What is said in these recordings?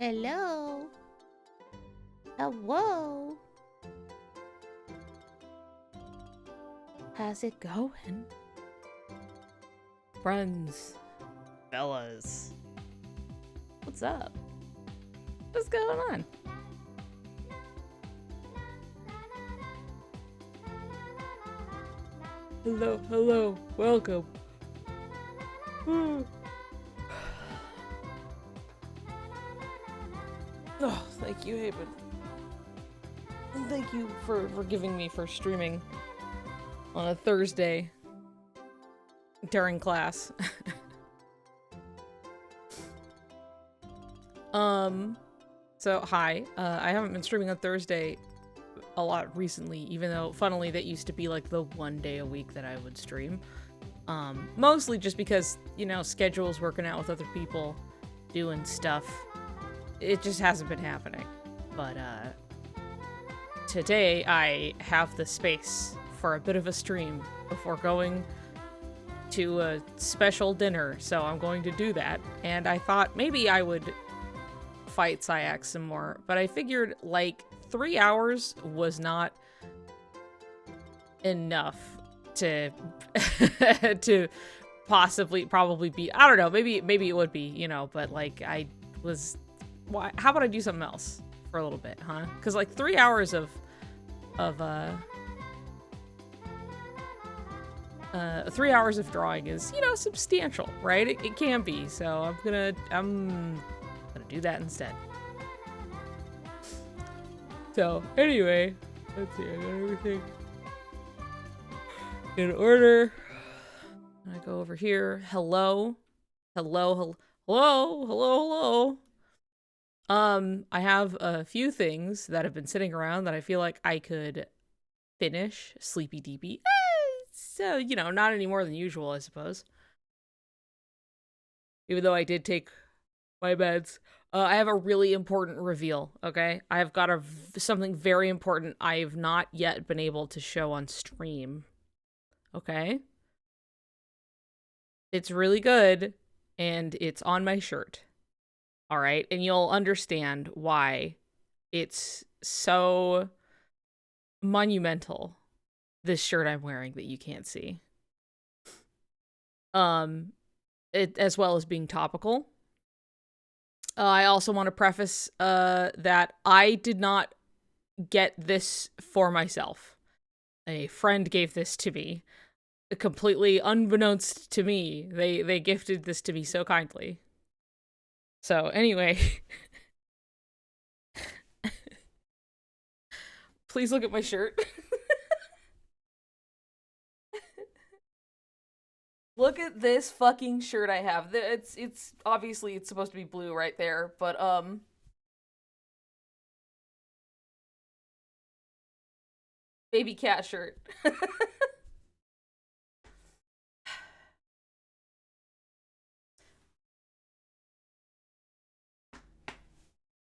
Hello. Hello. How's it going? Friends. Fellas. What's up? What's going on? Hello, hello. Welcome. Oh, thank you, Haven. And thank you for forgiving me for streaming on a Thursday during class. So hi. I haven't been streaming on Thursday a lot recently, even though, funnily, that used to be like the one day a week that I would stream. Mostly just because, you know, schedules working out with other people, doing stuff. It just hasn't been happening. But, today I have the space for a bit of a stream before going to a special dinner, so I'm going to do that. And I thought maybe I would fight Syax some more, but I figured like 3 hours was not enough to to probably be, I don't know, maybe it would be, you know, but like how about I do something else for a little bit, huh? Because like 3 hours of 3 hours of drawing is, you know, substantial, right? It can be, so I'm gonna do that instead. So anyway, let's see, I got everything in order. I go over here. Hello. Hello. I have a few things that have been sitting around that I feel like I could finish. Sleepy deepy. So, you know, not any more than usual, I suppose. Even though I did take my meds. I have a really important reveal, okay? I have got something very important I have not yet been able to show on stream. Okay? It's really good, and it's on my shirt. All right? And you'll understand why it's so monumental, this shirt I'm wearing that you can't see. As well as being topical. I also want to preface that I did not get this for myself. A friend gave this to me, completely unbeknownst to me. They gifted this to me so kindly. So anyway, please look at my shirt. Look at this fucking shirt I have. It's obviously it's supposed to be blue right there, but baby cat shirt.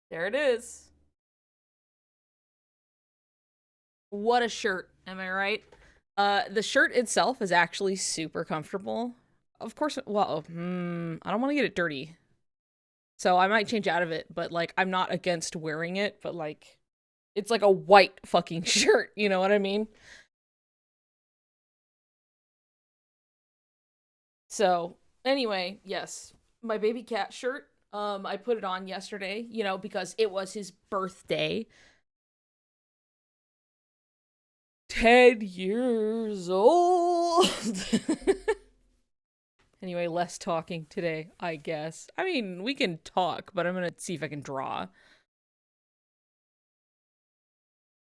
There it is. What a shirt, am I right? The shirt itself is actually super comfortable. Of course, well, I don't want to get it dirty. So I might change out of it, but like I'm not against wearing it, but like it's like a white fucking shirt, you know what I mean? So, anyway, yes, my baby cat shirt, I put it on yesterday, you know, because it was his birthday. 10 years old. Anyway, less talking today, I guess. I mean, we can talk, but I'm gonna see if I can draw.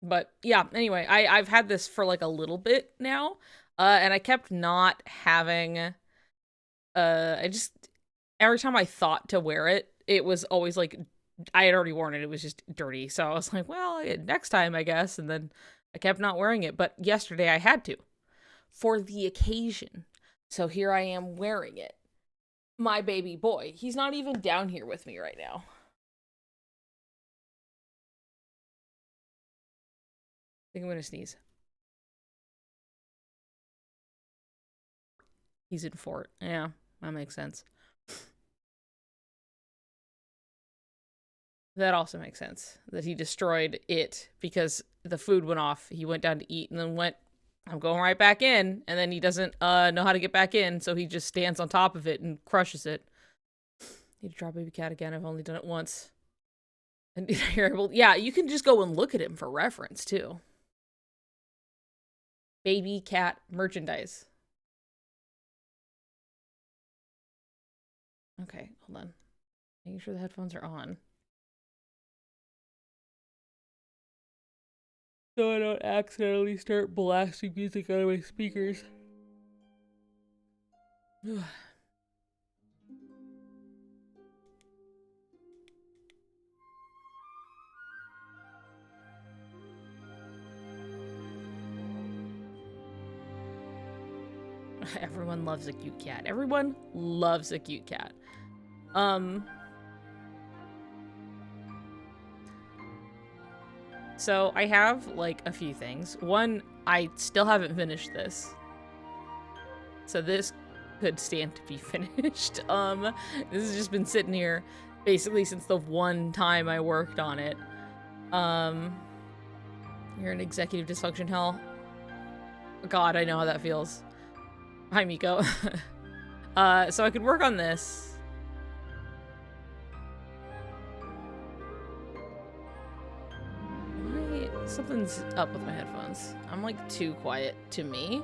But yeah, anyway, I've had this for like a little bit now, and I kept not having. I just every time I thought to wear it, it was always like I had already worn it. It was just dirty, so I was like, well, next time, I guess. And then I kept not wearing it. But yesterday I had to for the occasion, so here I am wearing it. My baby boy. He's not even down here with me right now. I think I'm gonna sneeze. He's in fort. Yeah, that makes sense. That also makes sense. That he destroyed it because the food went off. He went down to eat and then went, I'm going right back in. And then he doesn't know how to get back in, so he just stands on top of it and crushes it. Need to draw baby cat again. I've only done it once. And you're able, yeah, you can just go and look at him for reference too. Baby cat merchandise. Okay, hold on. Making sure the headphones are on. So I don't accidentally start blasting music out of my speakers. Everyone loves a cute cat. Everyone loves a cute cat. So I have, like, a few things. One, I still haven't finished this. So this could stand to be finished. This has just been sitting here basically since the one time I worked on it. You're in executive dysfunction hell. God, I know how that feels. Hi, Miko. So I could work on this. Something's up with my headphones. I'm like too quiet to me.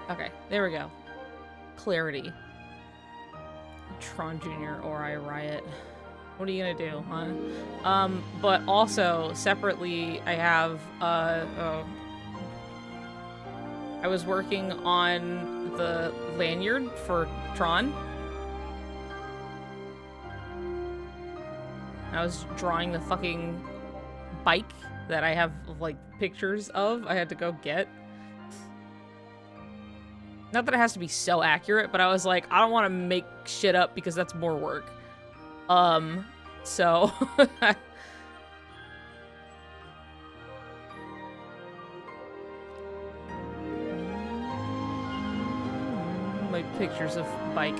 Okay, there we go. Clarity. Tron Jr. or I Riot. What are you gonna do, huh? But also, separately, I have, I was working on the lanyard for Tron. I was drawing the fucking bike that I have, like, pictures of. I had to go get. Not that it has to be so accurate, but I was like, I don't want to make shit up because that's more work. So... my pictures of bike.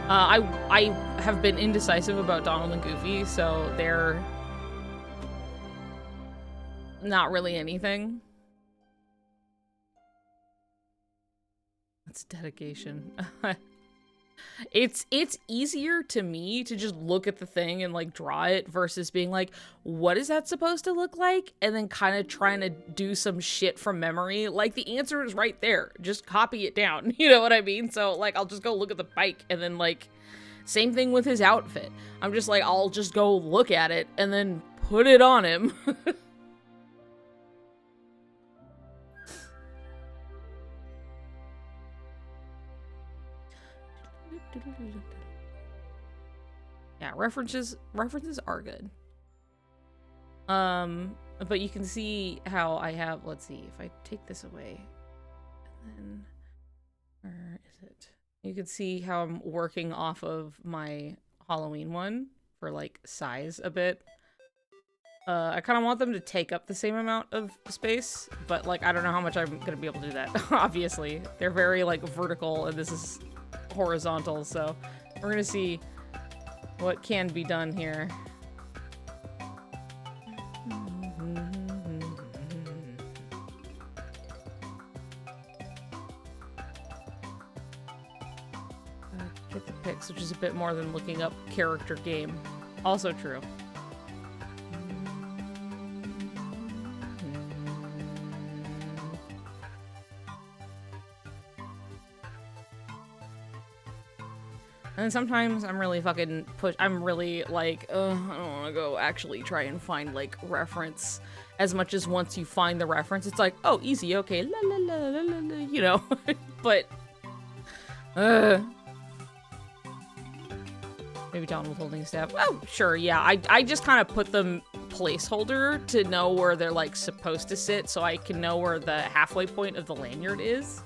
I have been indecisive about Donald and Goofy, so they're not really anything. That's dedication. It's easier to me to just look at the thing and like draw it versus being like, what is that supposed to look like? And then kind of trying to do some shit from memory. Like the answer is right there. Just copy it down. You know what I mean? So like, I'll just go look at the bike and then like, same thing with his outfit. I'm just like, I'll just go look at it and then put it on him. Yeah, references are good. But you can see how I have, let's see, if I take this away, and then, where is it? You can see how I'm working off of my Halloween one for like size a bit. I kind of want them to take up the same amount of space, but like, I don't know how much I'm gonna be able to do that. Obviously, they're very like vertical and this is horizontal, so we're gonna see what can be done here. Get the pics, which is a bit more than looking up character game. Also true. And sometimes I'm really fucking I'm really like, I don't want to go actually try and find like reference as much as once you find the reference, it's like, oh, easy, okay, la la la la la, la, you know, but, maybe Donald holding a staff. Oh, sure, yeah, I just kind of put them placeholder to know where they're like supposed to sit so I can know where the halfway point of the lanyard is.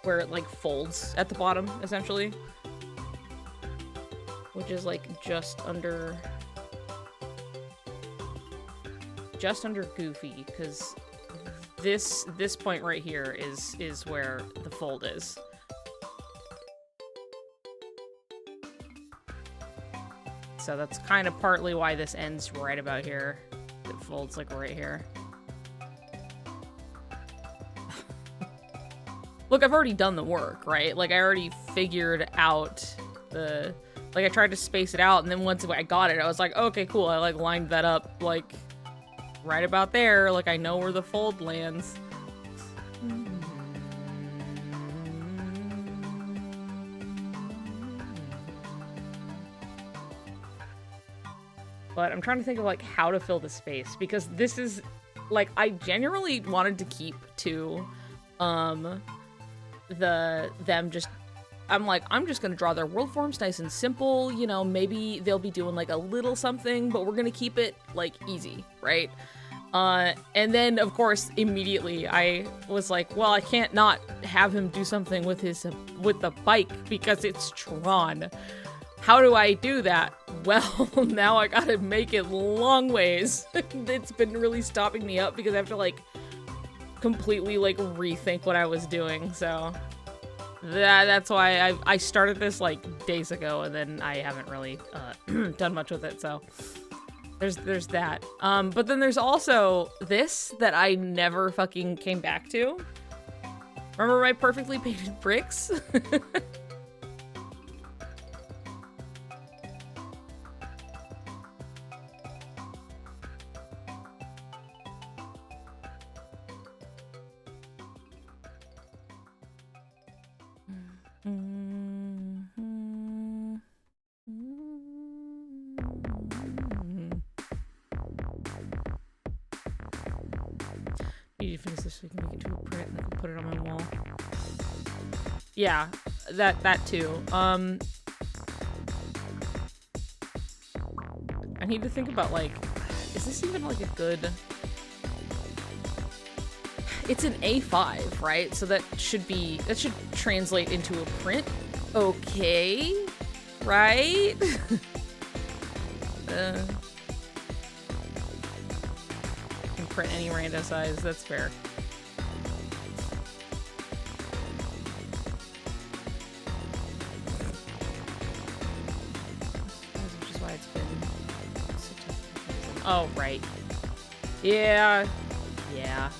Where it like folds at the bottom, essentially. Which is like just under... just under Goofy, because this point right here is where the fold is. So that's kind of partly why this ends right about here. It folds like right here. Look, I've already done the work, right? Like, I already figured out the... Like, I tried to space it out, and then once I got it, I was like, okay, cool. I, like, lined that up, like, right about there. Like, I know where the fold lands. But I'm trying to think of, like, how to fill the space. Because this is... Like, I genuinely wanted to keep to... them just, I'm like, I'm just gonna draw their world forms nice and simple, you know, maybe they'll be doing like a little something, but we're gonna keep it like easy, right? And then of course immediately I was like, well, I can't not have him do something with the bike because it's Tron. How do I do that? Well, now I gotta make it long ways. It's been really stopping me up because I have to like completely like rethink what I was doing, so that's why I started this like days ago, and then I haven't really done much with it, so there's that. But then there's also this that I never fucking came back to. Remember my perfectly painted bricks? Need to finish this so we can make it to a print and I can put it on my wall. Yeah, that too. I need to think about like, is this even like a good... It's an A5, right? So that should translate into a print. Okay, right? Can print any random size, that's fair. Which is why it's been so tough. Oh, right. Yeah. Yeah.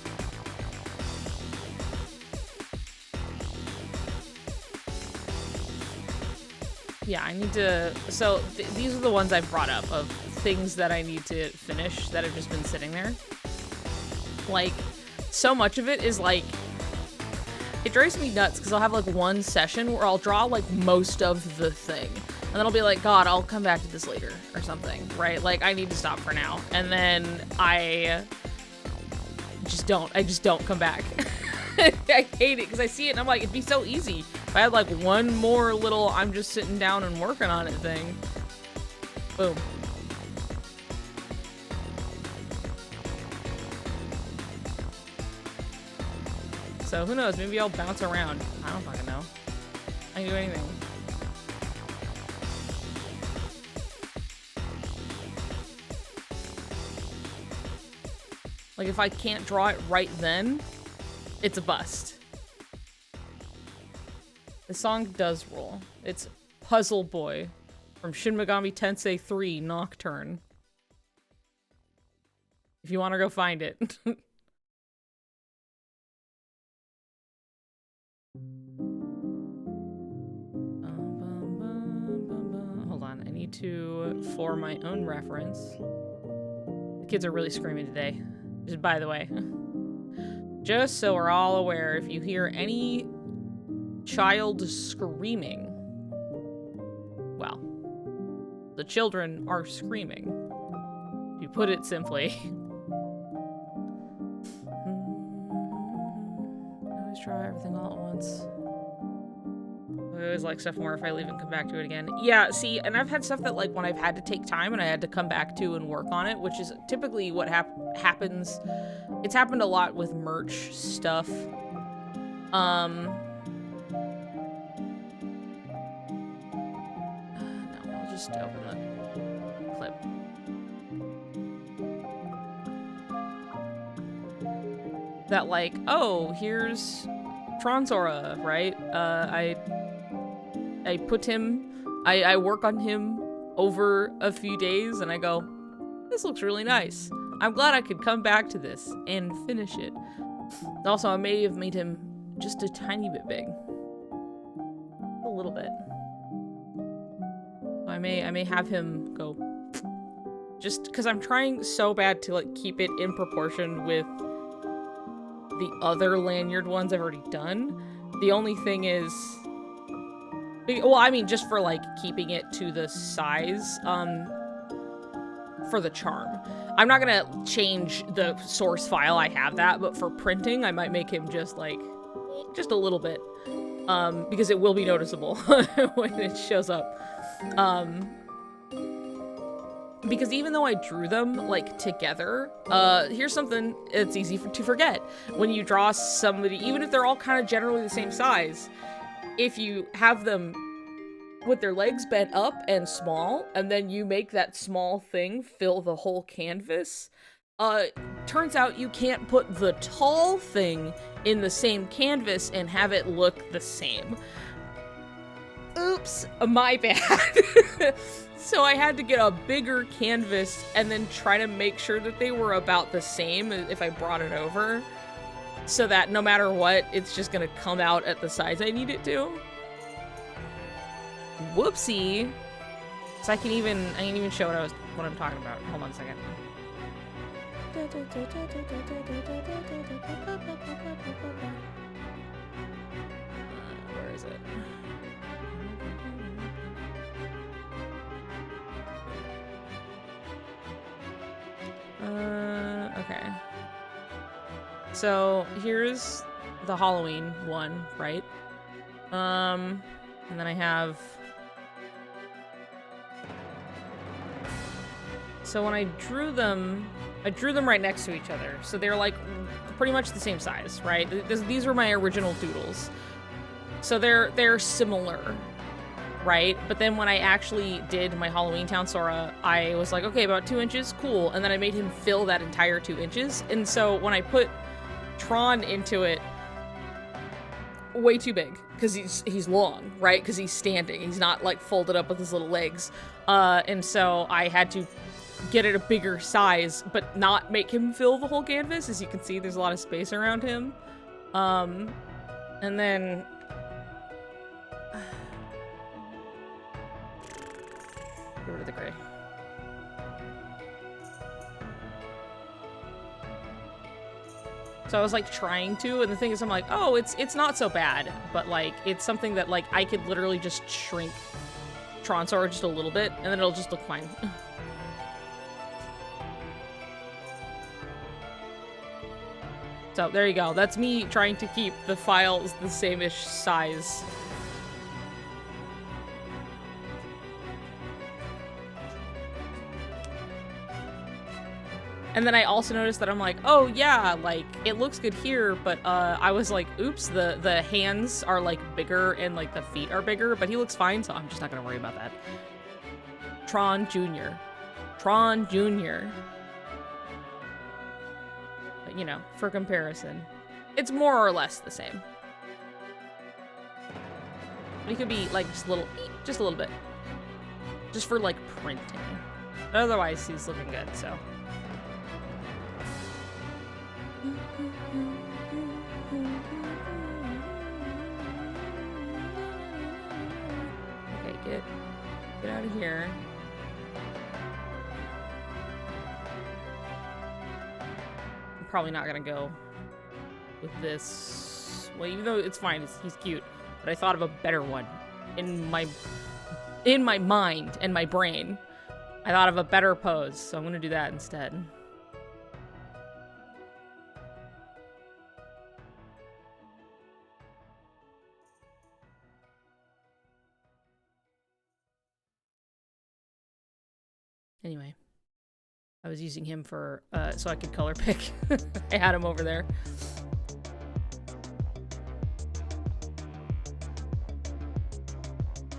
Yeah, I need to... So, these are the ones I've brought up of things that I need to finish that have just been sitting there. Like, so much of it is, like... It drives me nuts, because I'll have, like, one session where I'll draw, like, most of the thing. And then I'll be like, God, I'll come back to this later, or something, right? Like, I need to stop for now. And then I just don't come back. I hate it, because I see it and I'm like, it'd be so easy if I had like one more little I'm just sitting down and working on it thing. Boom. So who knows, maybe I'll bounce around. I don't fucking know. I can do anything. Like if I can't draw it right then, it's a bust. The song does roll. It's Puzzle Boy from Shin Megami Tensei 3 Nocturne. If you want to go find it. Hold on, I need to, for my own reference. The kids are really screaming today. Just by the way. Just so we're all aware, if you hear any child screaming, well, the children are screaming. You put it simply. I always try everything all at once. I always like stuff more if I leave and come back to it again. Yeah, see, and I've had stuff that, like, when I've had to take time and I had to come back to and work on it, which is typically what happens. It's happened a lot with merch stuff. No, I'll just open the clip. that like, oh, here's Tronsora, right? I put him, I work on him over a few days, and I go, this looks really nice. I'm glad I could come back to this and finish it. Also, I may have made him just a tiny bit big. A little bit. I may have him go, just because I'm trying so bad to like keep it in proportion with the other lanyard ones I've already done. The only thing is, well, I mean, just for like keeping it to the size, for the charm. I'm not gonna change the source file, I have that, but for printing, I might make him just like, just a little bit, because it will be noticeable when it shows up. Because even though I drew them, like, together, here's something it's easy to forget. When you draw somebody, even if they're all kind of generally the same size, if you have them with their legs bent up and small, and then you make that small thing fill the whole canvas, turns out you can't put the tall thing in the same canvas and have it look the same. Oops, my bad. So I had to get a bigger canvas and then try to make sure that they were about the same if I brought it over, so that no matter what, it's just gonna come out at the size I need it to. Whoopsie. So I can even show what I'm talking about. Hold on a second. Where is it? Okay. So here's the Halloween one, right? And then I have. So when I drew them right next to each other. So they're like pretty much the same size, right? These were my original doodles. So they're similar, right? But then when I actually did my Halloween Town Sora, I was like, okay, about 2 inches, cool. And then I made him fill that entire 2 inches. And so when I put Tron into it, way too big, because he's long, right? Because he's standing. He's not like folded up with his little legs. And so I had to get it a bigger size, but not make him fill the whole canvas. As you can see, there's a lot of space around him. And then get rid of the gray. So I was like trying to, and the thing is, I'm like, oh, it's not so bad, but like it's something that like I could literally just shrink Tronsor just a little bit, and then it'll just look fine. So there you go. That's me trying to keep the files the same-ish size. And then I also noticed that I'm like, oh yeah, like it looks good here, but I was like, oops, the hands are like bigger and like the feet are bigger, but he looks fine, so I'm just not gonna worry about that. Tron Jr. Tron Jr. But you know, for comparison, it's more or less the same. But he could be like just a little bit. Just for like printing. But otherwise, he's looking good, so. Okay, get out of here. I'm probably not gonna go with this. Well, even though it's fine, he's cute, but I thought of a better one in my mind and my brain. I thought of a better pose, so I'm gonna do that instead. Anyway, I was using him for, so I could color pick. I had him over there.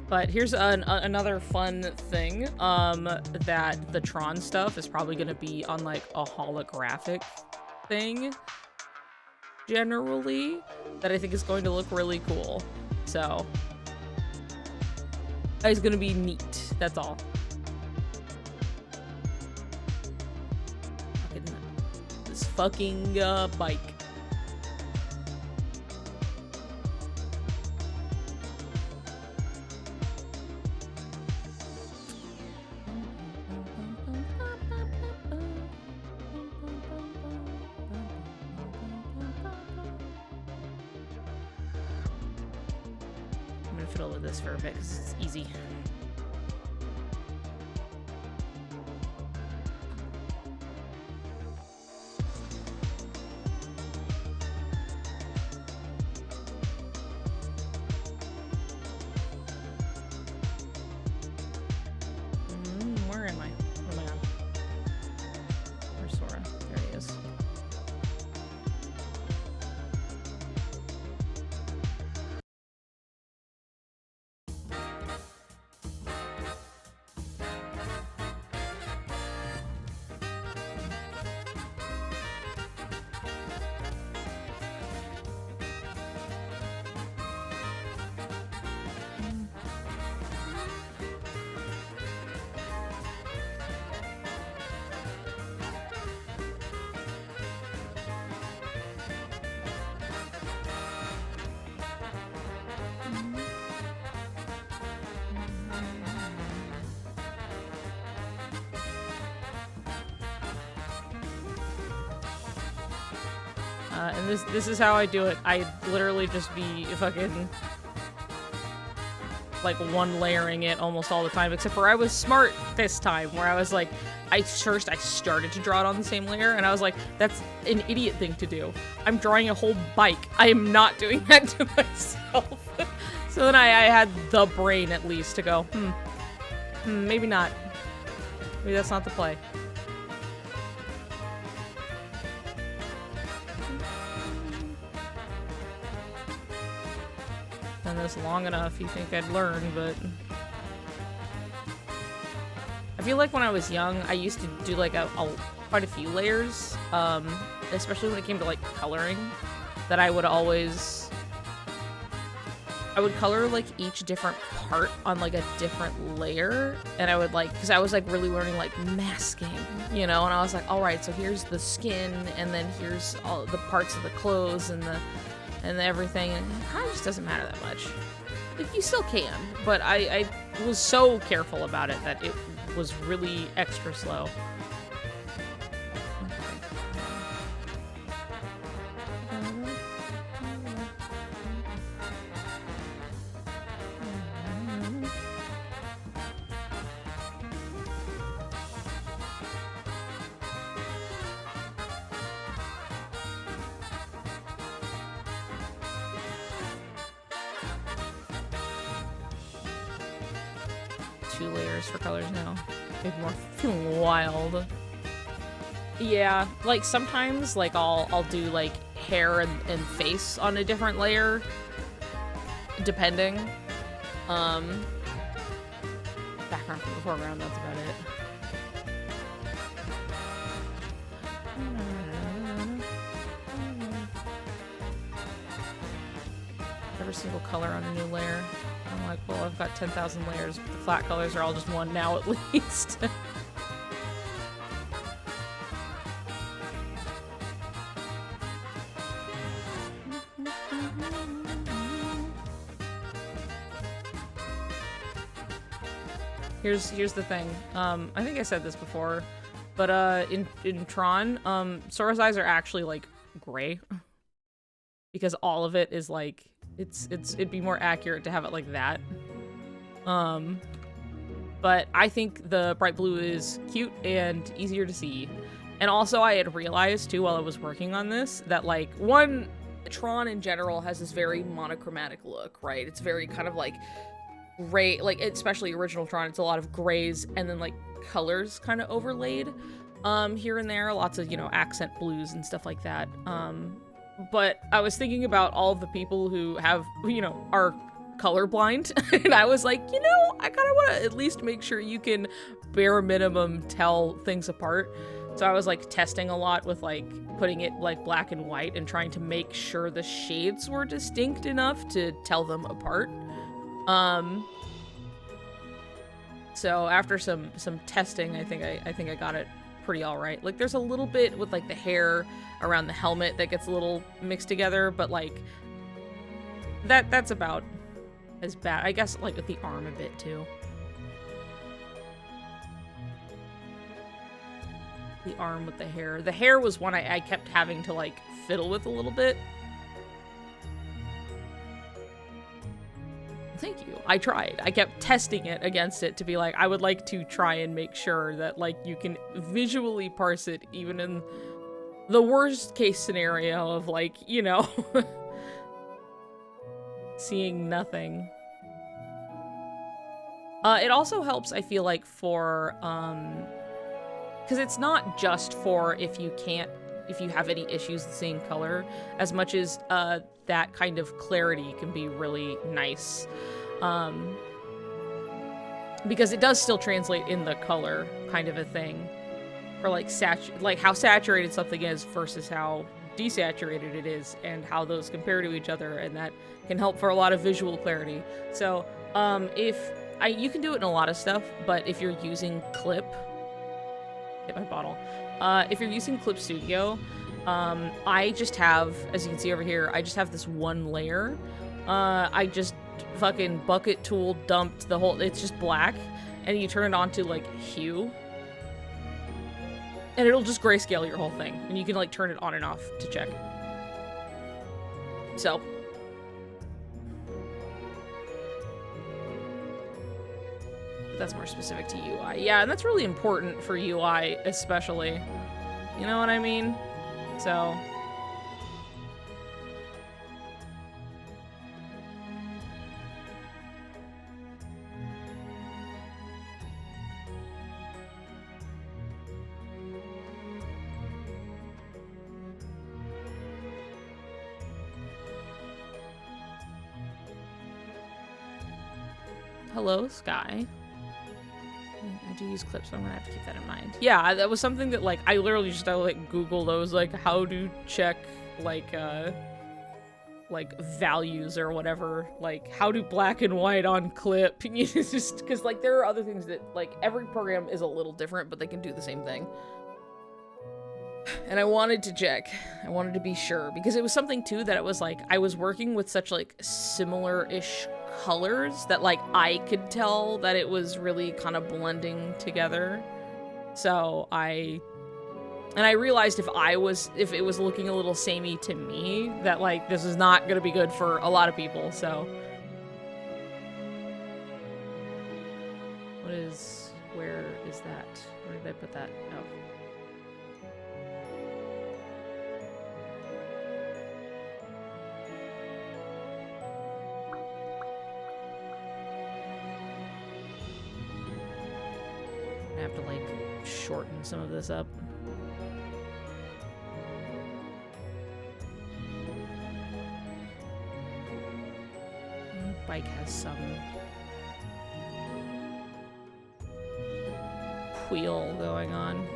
But here's another fun thing, that the Tron stuff is probably going to be on, like, a holographic thing. generally that I think is going to look really cool. So it's gonna be neat. That's all. This fucking bike. I'm gonna fiddle with this for a bit because it's easy. Where am I? What am I on? Where's Sora? There he is. And this is how I do it. I literally just be fucking like one layering it almost all the time, except for I was smart this time where I was like, I started to draw it on the same layer and I was like, that's an idiot thing to do. I'm drawing a whole bike. I am not doing that to myself. So then I had the brain at least to go, maybe not. Maybe that's not the play. Done this long enough, you think I'd learn, but I feel like when I was young, I used to do like quite a few layers, especially when it came to like coloring, that I would color like each different part on like a different layer, and I would like, because I was like really learning like masking, you know, and I was like, all right, so here's the skin, and then here's all the parts of the clothes and everything, and it kind of just doesn't matter that much. Like, you still can, but I was so careful about it that it was really extra slow. Two layers for colors now. Maybe more. Feeling wild. Yeah, like sometimes like I'll do like hair and face on a different layer, depending. Background from the foreground, that's about it. Every single color on a new layer. I'm like, well, I've got 10,000 layers, but the flat colors are all just one now at least. Here's the thing. I think I said this before, but in Tron, Sora's eyes are actually like gray because all of it is like it'd be more accurate to have it like that. But I think the bright blue is cute and easier to see. And also I had realized too while I was working on this that like Tron in general has this very monochromatic look, right? It's very kind of like gray, like especially original Tron, it's a lot of grays and then like colors kind of overlaid here and there, lots of, you know, accent blues and stuff like that. But I was thinking about all of the people who have, you know, are colorblind, and I was like, you know, I kind of want to at least make sure you can bare minimum tell things apart. So I was like testing a lot with like putting it like black and white and trying to make sure the shades were distinct enough to tell them apart. So after some testing, I think I got it pretty all right. Like there's a little bit with like the hair around the helmet that gets a little mixed together, but like that's about as bad. I guess like with the arm a bit too. The arm with the hair. The hair was one I kept having to like fiddle with a little bit. Thank you. I tried. I kept testing it against it to be like, I would like to try and make sure that like you can visually parse it even in the worst case scenario of like, you know, seeing nothing. It also helps, I feel like, for, because it's not just for if you have any issues seeing color, as much as that kind of clarity can be really nice. Because it does still translate in the color kind of a thing. For like how saturated something is versus how desaturated it is, and how those compare to each other, and that can help for a lot of visual clarity. So, you can do it in a lot of stuff, but if you're using Clip, hit my bottle. If you're using Clip Studio, I just have, as you can see over here, I just have this one layer. I just fucking bucket tool dumped the whole, it's just black, and you turn it on to like hue, and it'll just grayscale your whole thing, and you can like turn it on and off to check. So that's more specific to UI. Yeah, and that's really important for UI especially. You know what I mean? So hello, Sky. I do use Clips, so I'm gonna have to keep that in mind. Yeah, that was something that, like, I literally just, like, Googled, I was like, how to check, like values or whatever, like, how do black and white on Clip, it's just, because, like, there are other things that, like, every program is a little different, but they can do the same thing. And I wanted to check. I wanted to be sure, because it was something, too, that it was, like, I was working with such, like, similar-ish colors that, like, I could tell that it was really kind of blending together. So I realized if it was looking a little samey to me, that, like, this is not gonna be good for a lot of people, so. Where is that? Where did I put that? Oh. I have to, like, shorten some of this up. Bike has some wheel going on.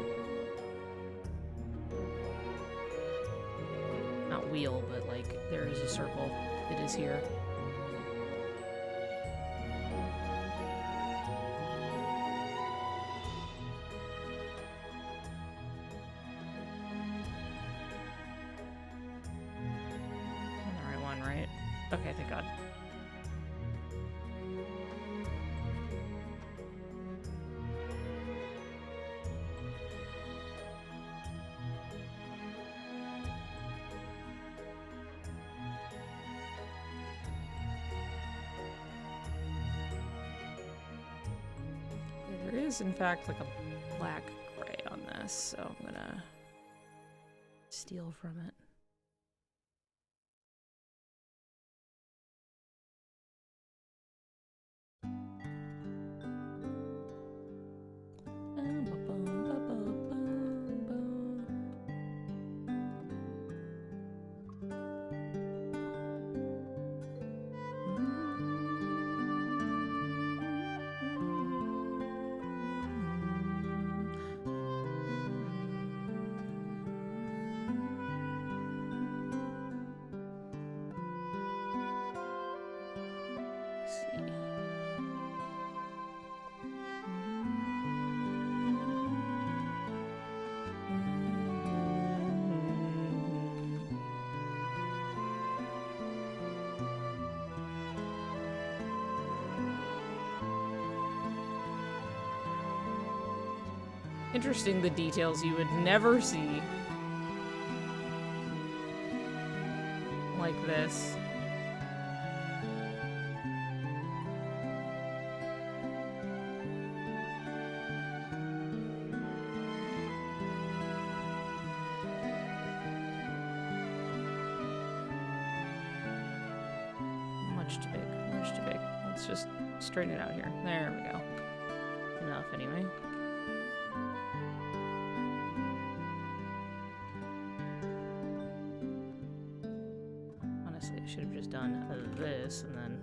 Not wheel, but, like, there is a circle. It is here. Okay, thank God. Yeah, there is, in fact, like a black gray on this, so I'm gonna steal from it. Interesting, the details you would never see. Like this. Much too big, much too big. Let's just straighten it out here. There we go. Enough, anyway. Honestly, I should have just done this and then...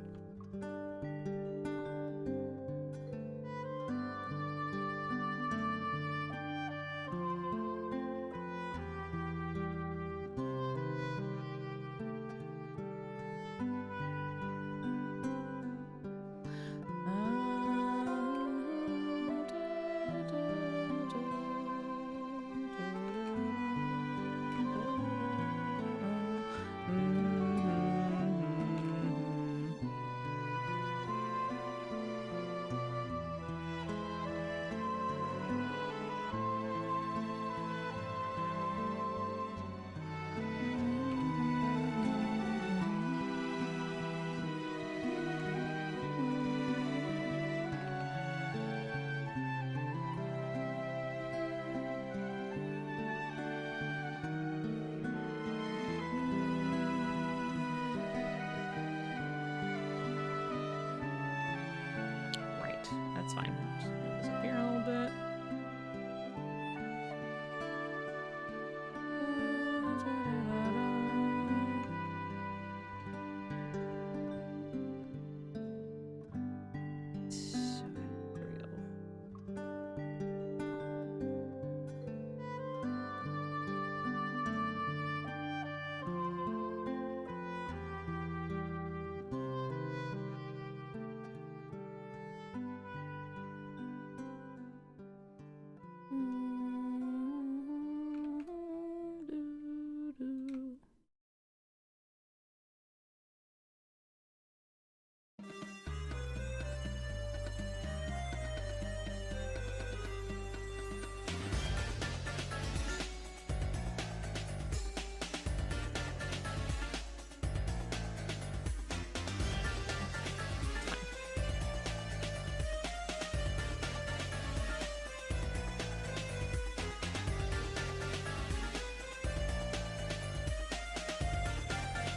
That's fine. Just move this up here a little bit. There we go.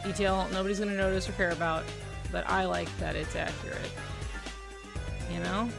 Detail nobody's gonna notice or care about, but I like that it's accurate. You know?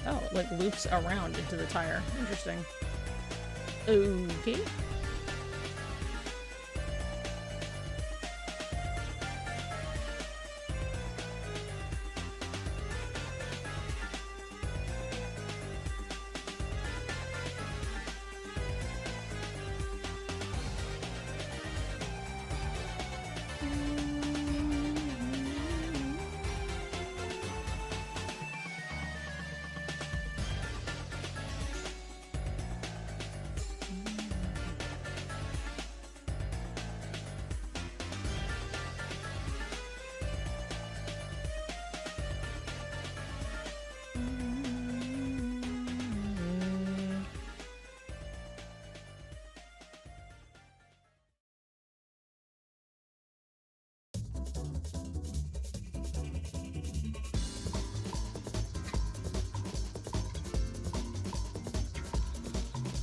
Oh, it like loops around into the tire. Interesting. Okay.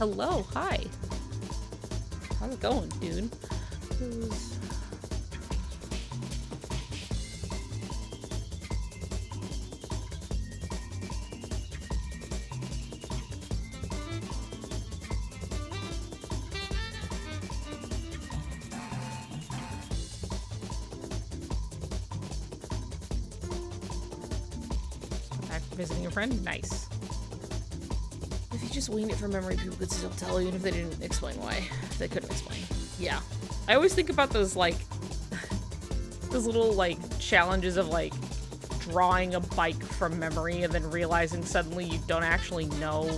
Hello, hi. How's it going, dude? Back visiting a friend? Nice. If you just winged it from memory, people could still tell, even if they didn't explain why. They couldn't explain. Yeah. I always think about those, like, those little, like, challenges of, like, drawing a bike from memory and then realizing suddenly you don't actually know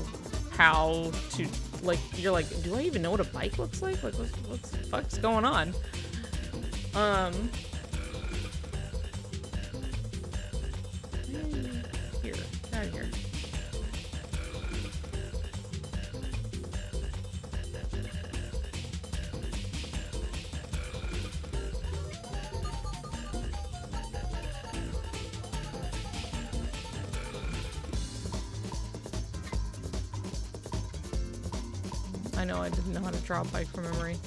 how to, like, you're like, do I even know what a bike looks like? Like, what the fuck's going on? Here. Out of here. I know I didn't know how to draw a bike from memory.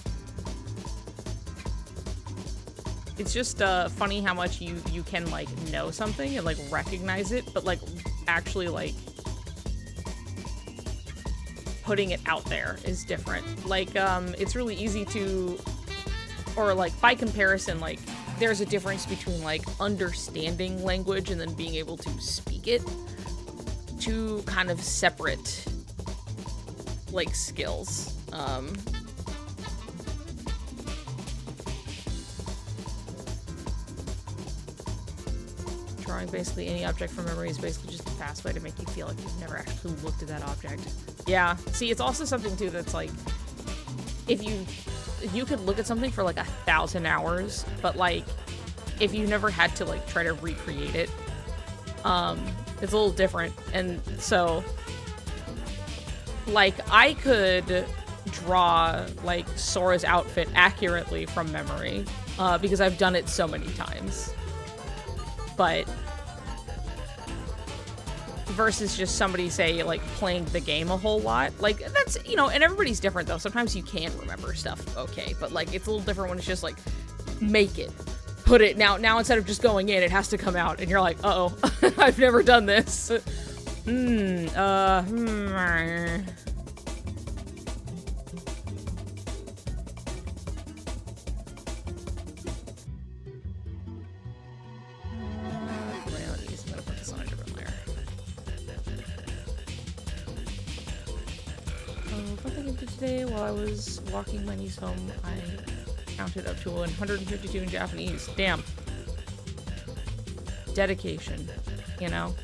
It's just funny how much you can like know something and like recognize it, but like actually like putting it out there is different. Like it's really easy to, or like by comparison, like there's a difference between like understanding language and then being able to speak it. Two kind of separate like skills. Drawing basically any object from memory is basically just a fast way to make you feel like you've never actually looked at that object. Yeah, see, it's also something too that's like, if you could look at something for like 1,000 hours, but like, if you never had to like try to recreate it, it's a little different. And so, like, I could draw like Sora's outfit accurately from memory, because I've done it so many times. But versus just somebody, say, like, playing the game a whole lot. Like, that's, you know, and everybody's different, though. Sometimes you can remember stuff, okay. But, like, it's a little different when it's just, like, make it. Put it. Now instead of just going in, it has to come out. And you're like, uh-oh, I've never done this. Today, while I was walking my niece home, I counted up to 152 in Japanese. Damn. Dedication, you know?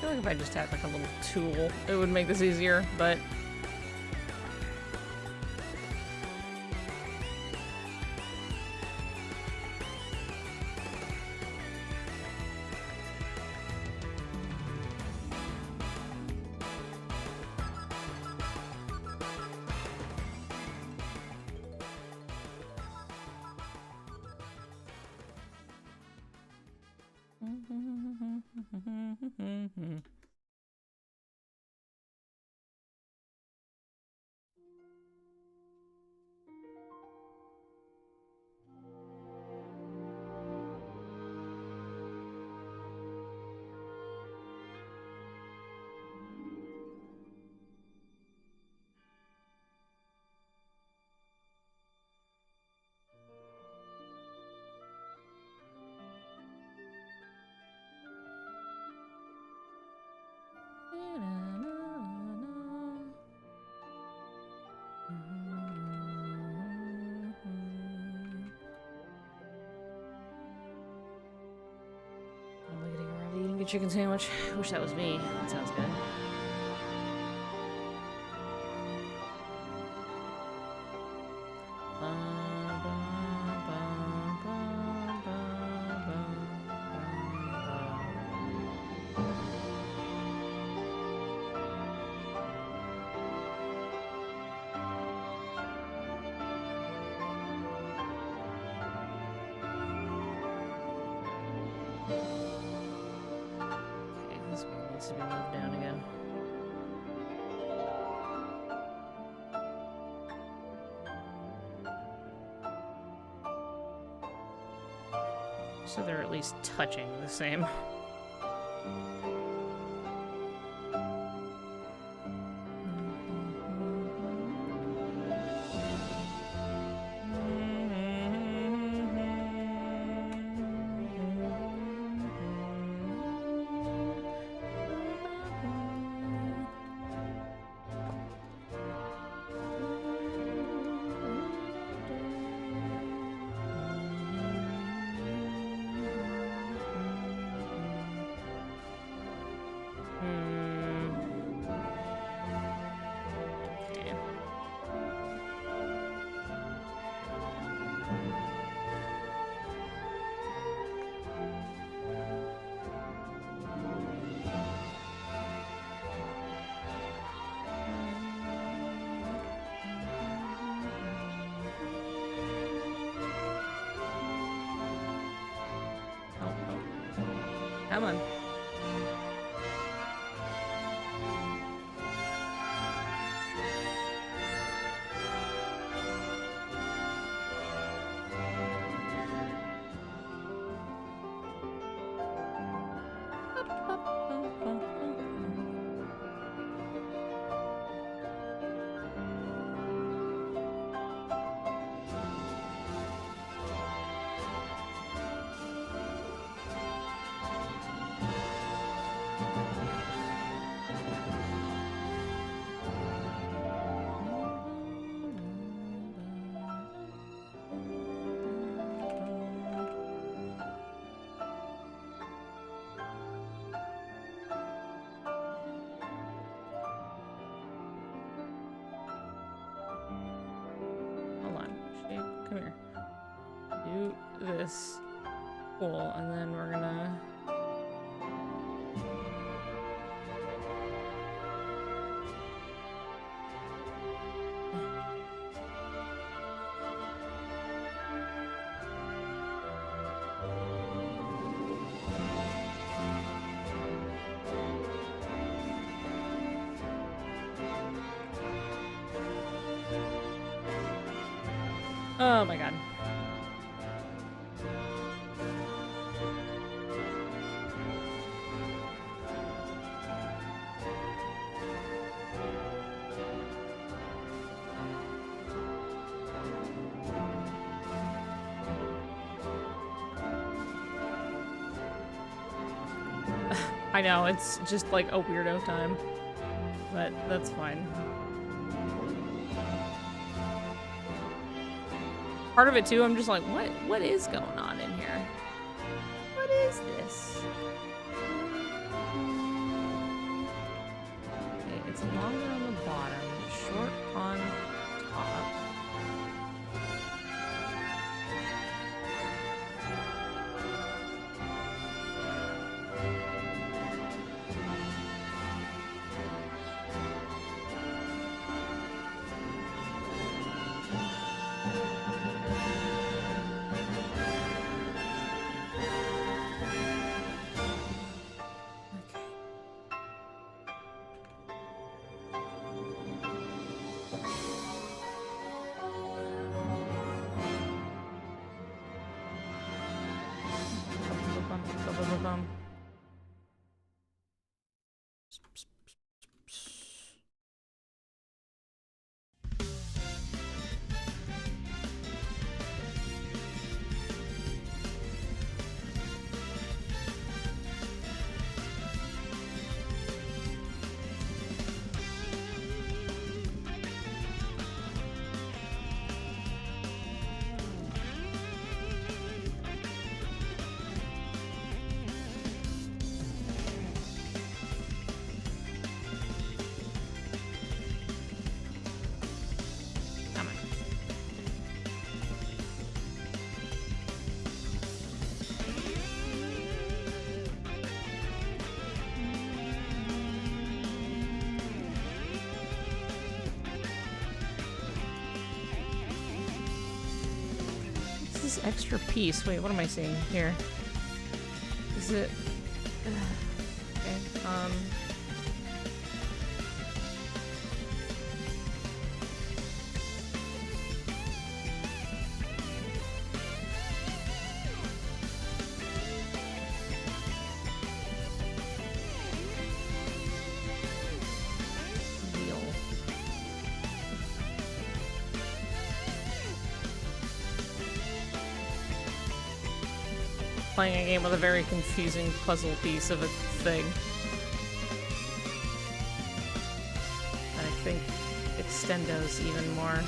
feel like if I just had like a little tool, it would make this easier, but... Eating a chicken sandwich. I wish that was me. That sounds good. To be moved down again. So they're at least touching the same. Come on. Come here. Do this. Cool. And then we're gonna... Oh my god. I know, it's just like a weirdo time, but that's fine. Part of it too, I'm just like, what is going on in here? What is this? longer on the bottom, short on top. This extra piece. Wait, what am I seeing here? Is it... okay, playing a game with a very confusing puzzle piece of a thing. I think extendos even more.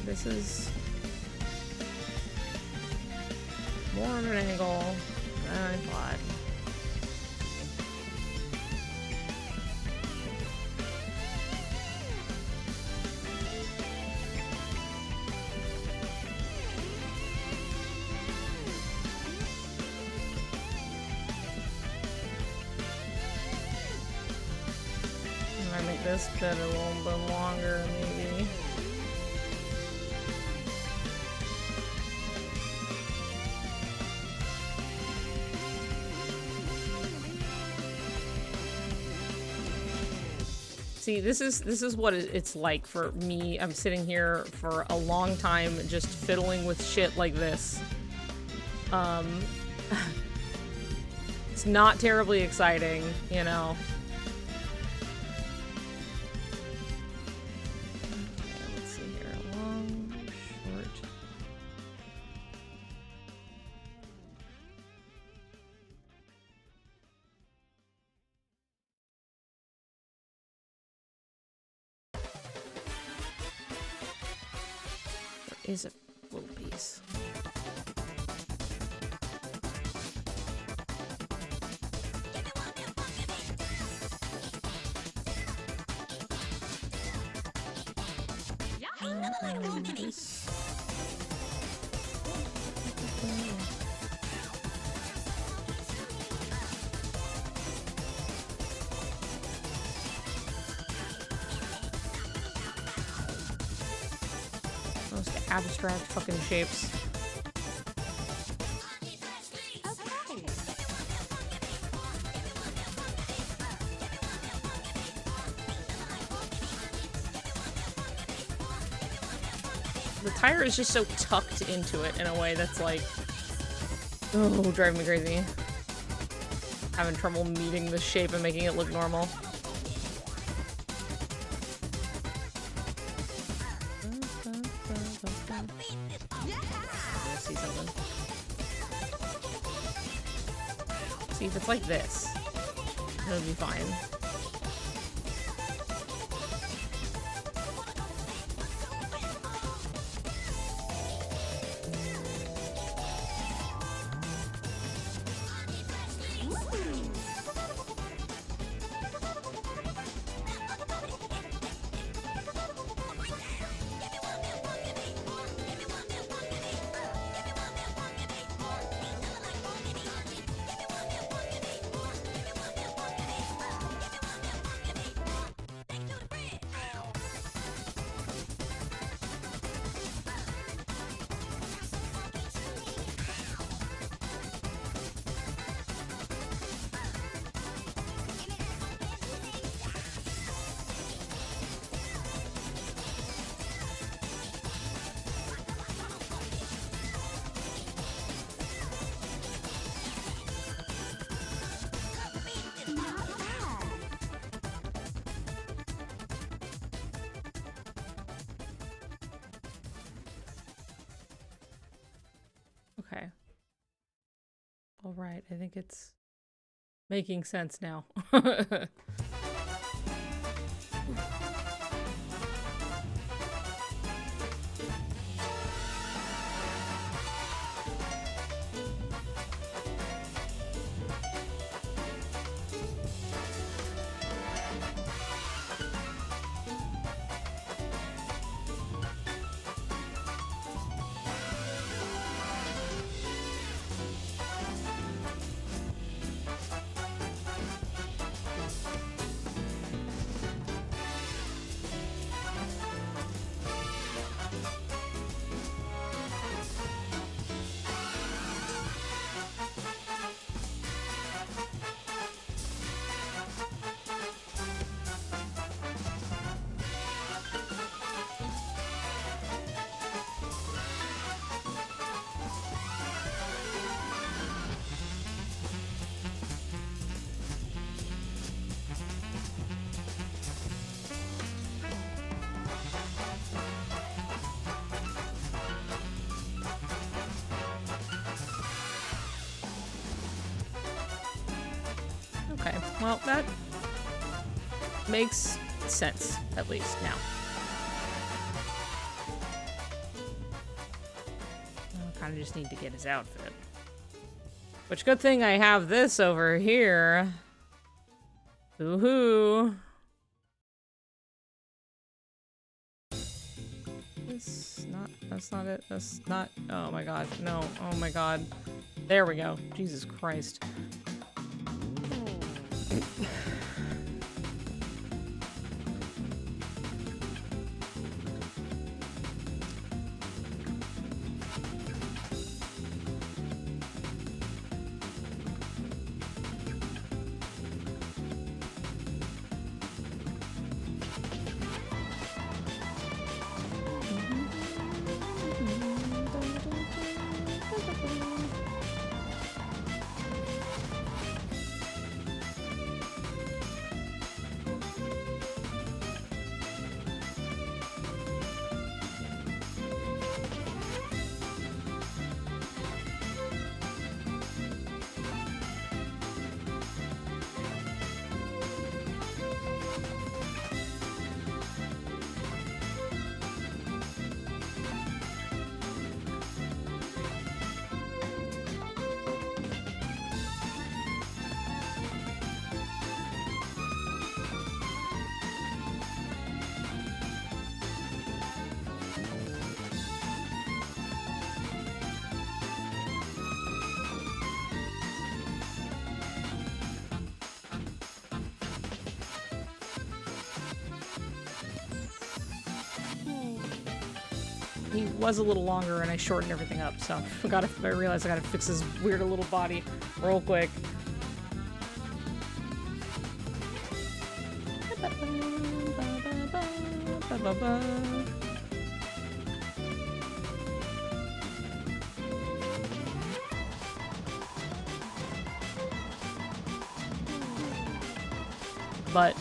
This is more of an angle than I thought. I'm gonna make this bit a little bit longer, maybe. See, this is what it's like for me. I'm sitting here for a long time just fiddling with shit like this. It's not terribly exciting, you know. Okay, let's see here. Long, short. Is a little piece. abstract fucking shapes. The tire is just so tucked into it in a way that's like, oh, driving me crazy. Having trouble meeting the shape and making it look normal. See something. See if it's like this, it'll be fine. Okay. All right, I think it's making sense now. Okay, well, that makes sense, at least, now. I kind of just need to get his outfit. Which, good thing I have this over here. Woohoo! That's not it. That's not, oh my god, no, oh my god. There we go. Jesus Christ. he was a little longer and I shortened everything up, so I realized I gotta fix his weird little body real quick. But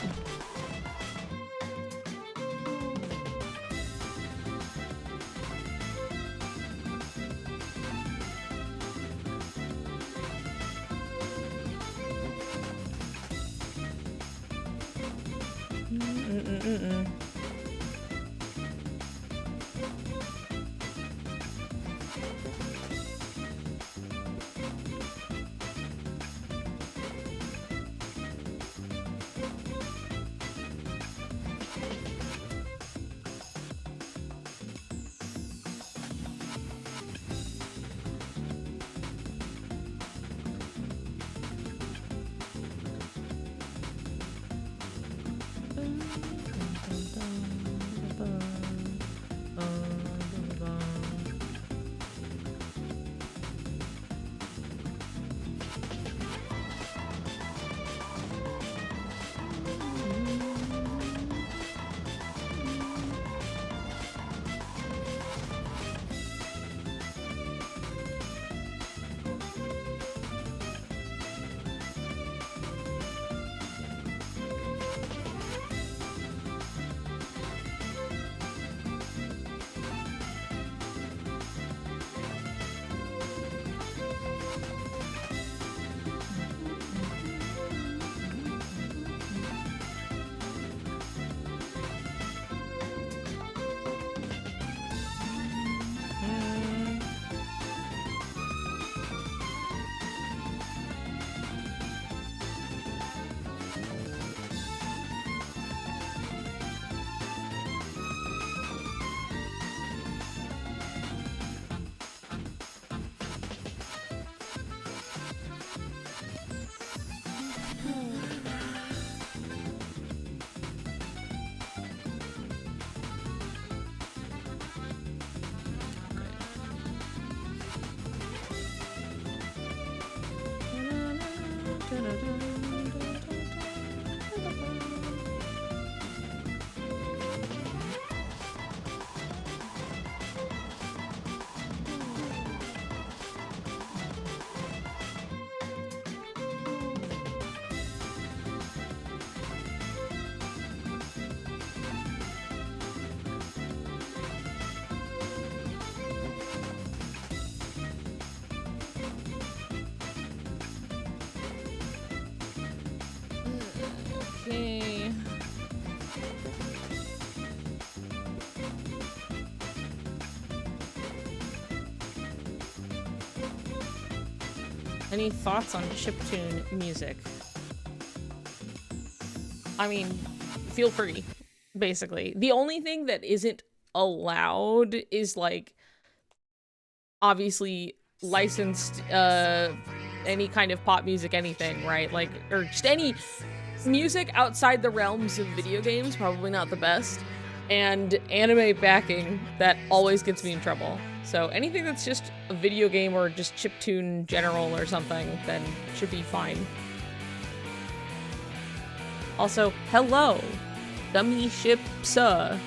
okay. Any thoughts on chiptune music? I mean, feel free, basically. The only thing that isn't allowed is, like, obviously licensed, any kind of pop music, anything, right? Like, or just any music outside the realms of video games, probably not the best. And anime backing, that always gets me in trouble. So anything that's just a video game or just chiptune general or something, then should be fine. Also, hello, Dummy Shipsa.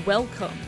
Welcome.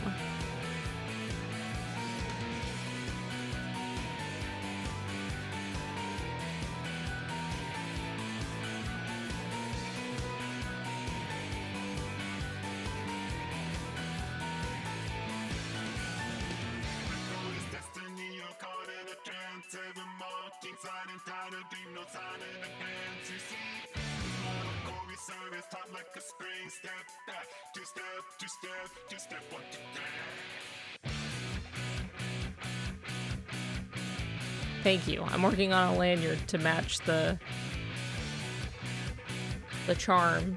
Thank you. I'm working on a lanyard to match the charm.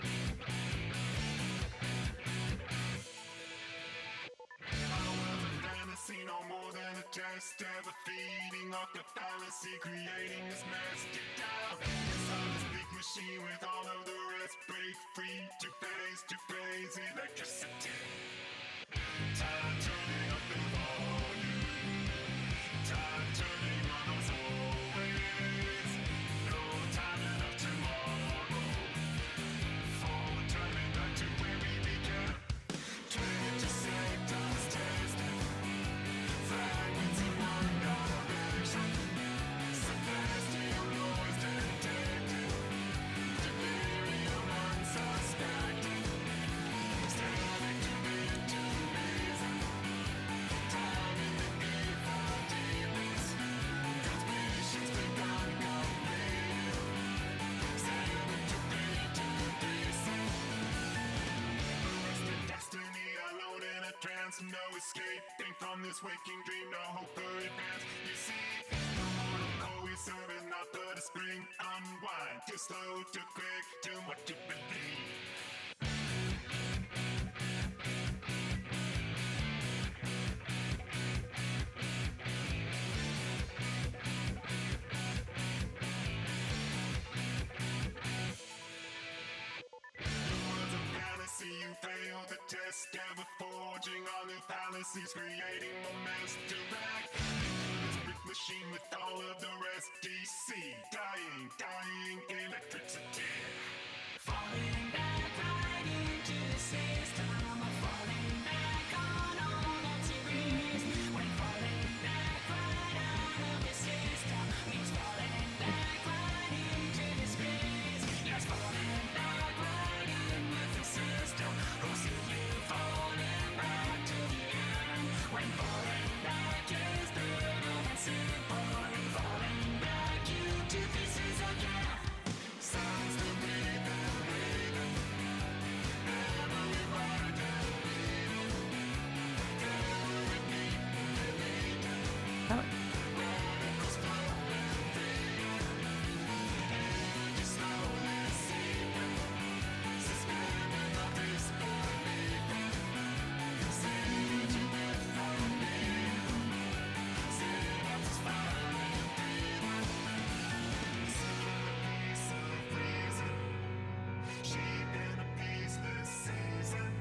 No escaping from this waking dream, no hope for advance. You see, the mortal cohesive is not but a spring. Unwind, too slow, too quick, too much to believe. You failed the test, ever forging all new fallacies, creating a mess to wreck. This brick machine with all of the rest. DC, dying electricity. Falling back right into the system, falling back on all the theories. When falling back right out of the system means falling back right into the space. Yes, falling back right in with the system. Who see you falling back to the end? When falling back is brutal and simple, and falling back you to pieces again. Sounds to breathing. Every word deleted. Oh. Radicals flowing free. Just slowly seeping. Suspending the disbelief. Siege without leaving. Synapses firing and breathing. Seeking a piece of reason. Sheep in a peaceless season.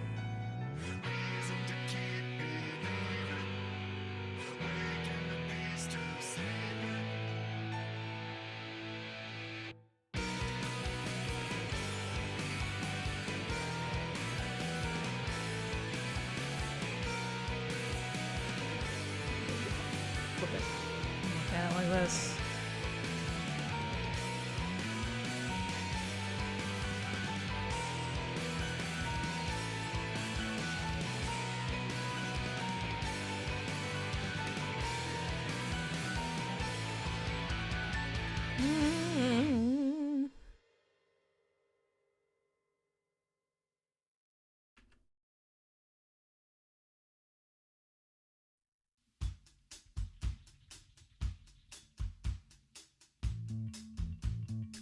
Reason to keep believing. Waking the beast to sleeping. Flip it. Yeah, like this.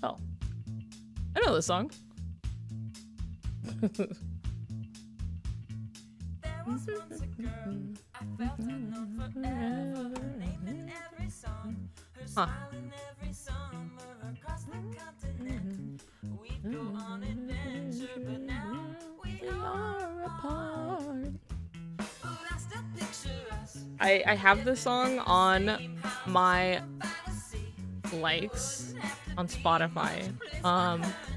Oh. I know this song. There was once a girl, I felt I'd known forever. Her name in every song, her smile in every summer across the continent. We'd go on adventure, but now we are apart. But I still picture us. I have this song on my likes on Spotify.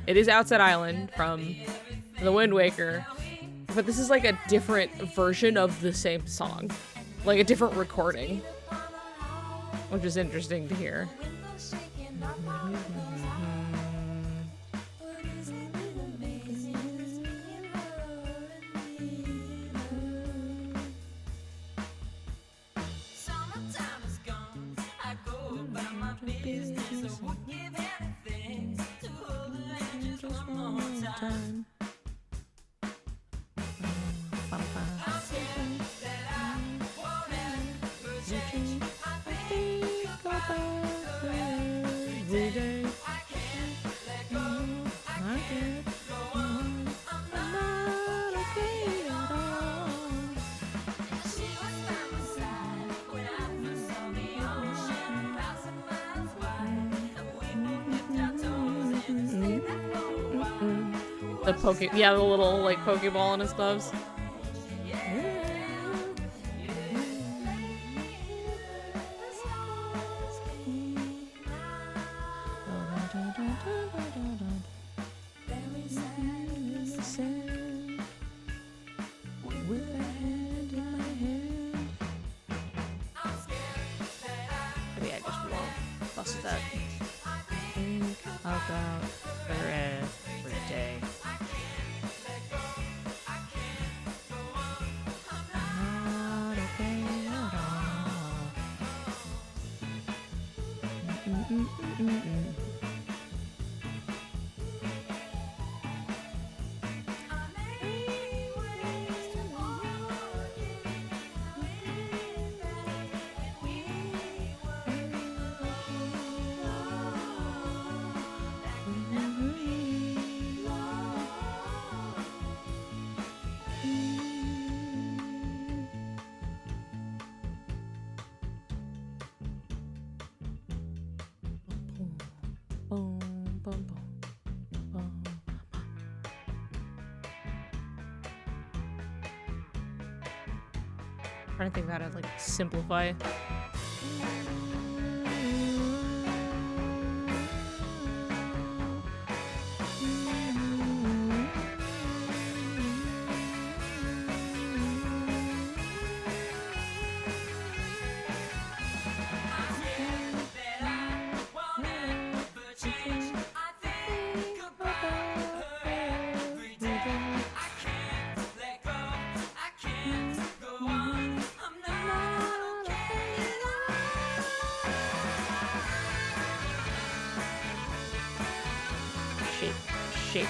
It is Outside Island from The Wind Waker, but this is like a different version of the same song, like a different recording, which is interesting to hear. Summertime is gone, I go about my business. I would give anything to hold the hand just one more time. I'm scared that I won't ever change. I think about every day. I can't let go. I can't go on. I'm not okay at all. She was by my side when I first saw the ocean, 1,000 miles wide, and we both dipped our toes in and stayed there for a while. The the little like Pokeball in his gloves. songs that I think about her every day. I'm not okay at all. Boom, boom, boom, boom. Trying to think about how to like simplify. Shape.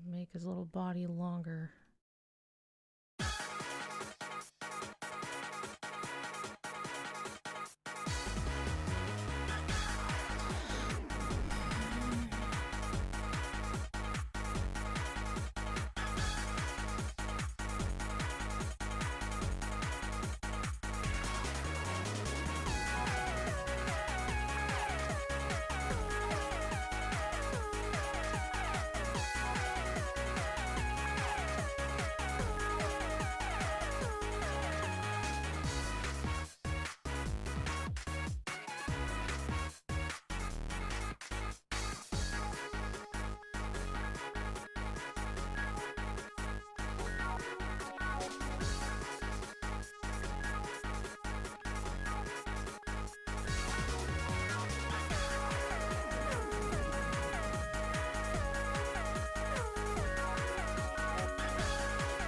Make his little body longer.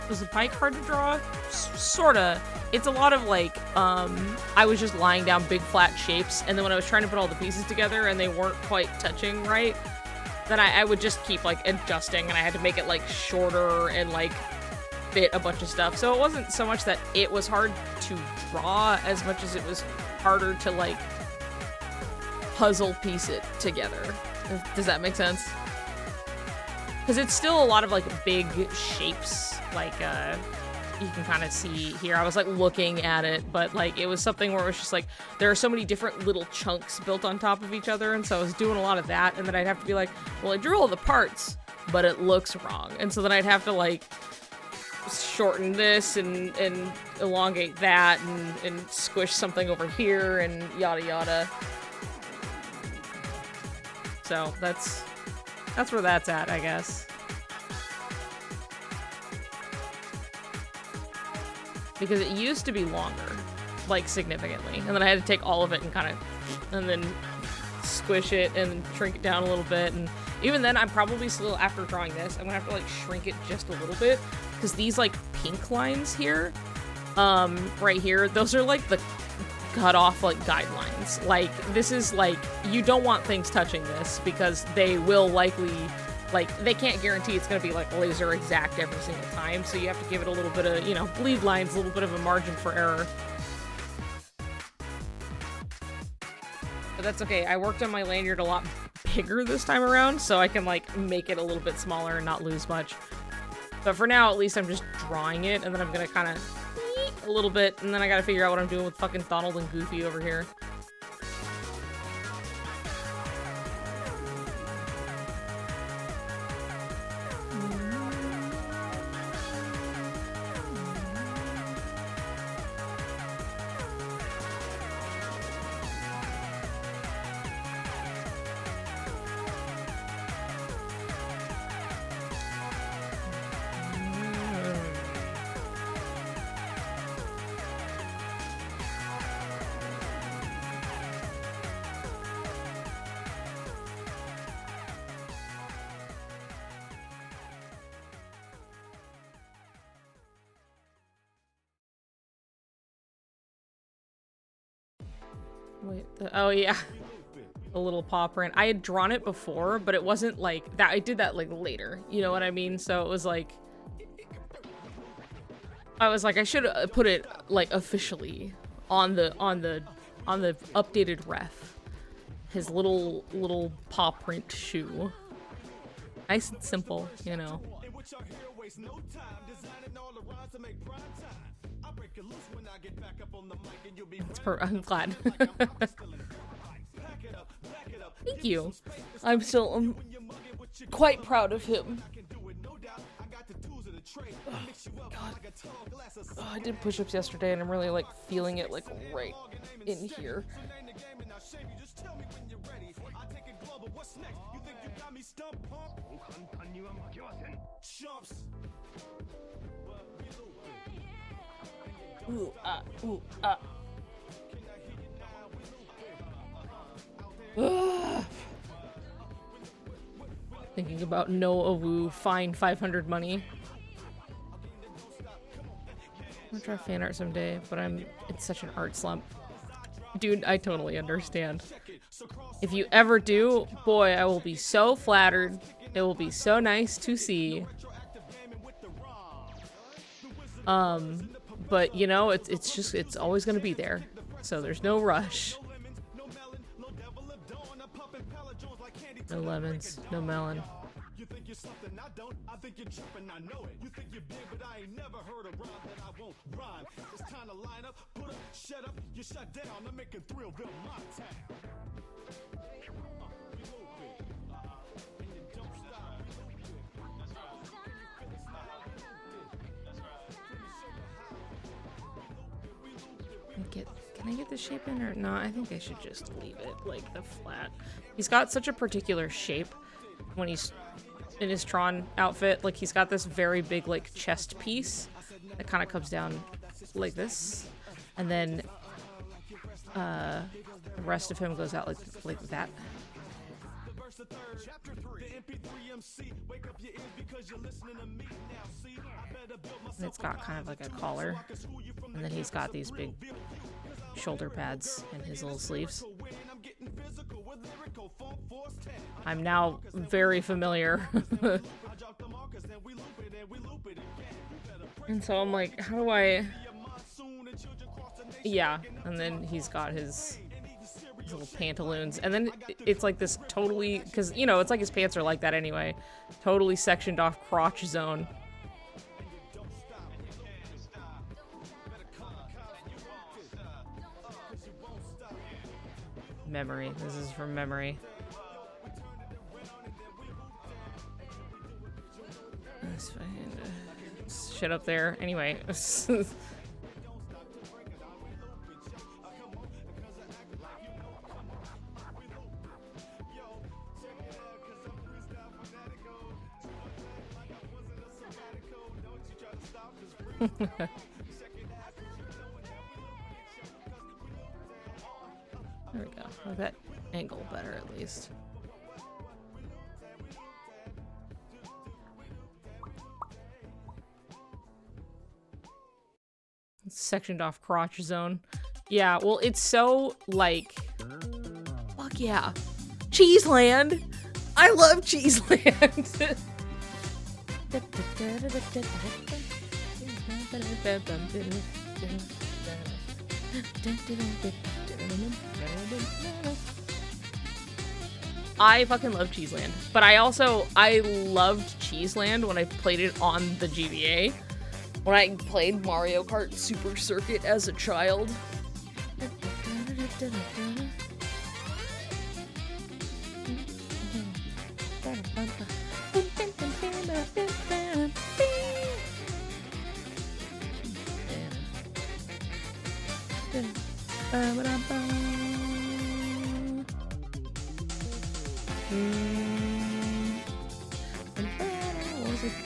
Was the bike hard to draw? Sorta. It's a lot of like, I was just lying down big flat shapes, and then when I was trying to put all the pieces together and they weren't quite touching right, then I would just keep like adjusting, and I had to make it like shorter and like fit a bunch of stuff. So it wasn't so much that it was hard to draw as much as it was harder to like puzzle piece it together. Does that make sense? Because it's still a lot of like big shapes, like you can kind of see here. I was like looking at it, but like it was something where it was just like there are so many different little chunks built on top of each other, and so I was doing a lot of that, and then I'd have to be like, well, I drew all the parts, but it looks wrong, and so then I'd have to like shorten this and elongate that and squish something over here and yada yada. So that's where that's at, I guess. Because it used to be longer, like significantly, and then I had to take all of it and kind of, and then squish it and shrink it down a little bit. And even then, I'm probably still, after drawing this, I'm gonna have to like shrink it just a little bit, because these like pink lines here, right here, those are like the cut off like guidelines. Like this is like, you don't want things touching this because they will likely, like, they can't guarantee it's going to be like laser exact every single time, so you have to give it a little bit of, you know, bleed lines, a little bit of a margin for error. But that's okay. I worked on my lanyard a lot bigger this time around, so I can like make it a little bit smaller and not lose much. But for now, at least I'm just drawing it, and then I'm gonna kind of a little bit, and then I gotta figure out what I'm doing with fucking Donald and Goofy over here. Wait, oh yeah. The little paw print. I had drawn it before, but it wasn't like that. I did that like later. You know what I mean? So it was like, I was like, I should put it like officially on the updated ref. His little paw print shoe. Nice and simple, you know. I'm glad. Thank you. I'm quite proud of him. Oh, God. Oh, I did push-ups yesterday and I'm really like feeling it like right in here. Ooh, ooh, Thinking about no Awu fine 500 money. I'm gonna try fan art someday, but it's such an art slump. Dude, I totally understand. If you ever do, boy, I will be so flattered. It will be so nice to see. But you know, it's always gonna be there. So there's no rush. No lemons, no melon. You think you're something I don't, I think you're tripping, I know it. You think you're big, but I ain't never heard a rhyme that I won't rhyme. It's time to line up, put up, shut up, you shut down. I'm making Thrillville my town. Can I get the shape in or not? I think I should just leave it like the flat. He's got such a particular shape when he's in his Tron outfit. Like he's got this very big like chest piece that kind of comes down like this, and then the rest of him goes out like that. And it's got kind of like a collar, and then he's got these big shoulder pads in his little sleeves. I'm now very familiar. And so I'm like, how do I... Yeah, and then he's got his little pantaloons, and then it's like this totally, because you know it's like his pants are like that anyway, totally sectioned off crotch zone. Memory. This is from memory. That's fine. Shit up there. Anyway. There we go. I bet angle better at least. Sectioned off crotch zone. Yeah, well, it's so like, fuck yeah, Cheeseland. I love Cheeseland. I fucking love Cheeseland, but I loved Cheeseland when I played it on the GBA. When I played Mario Kart Super Circuit as a child.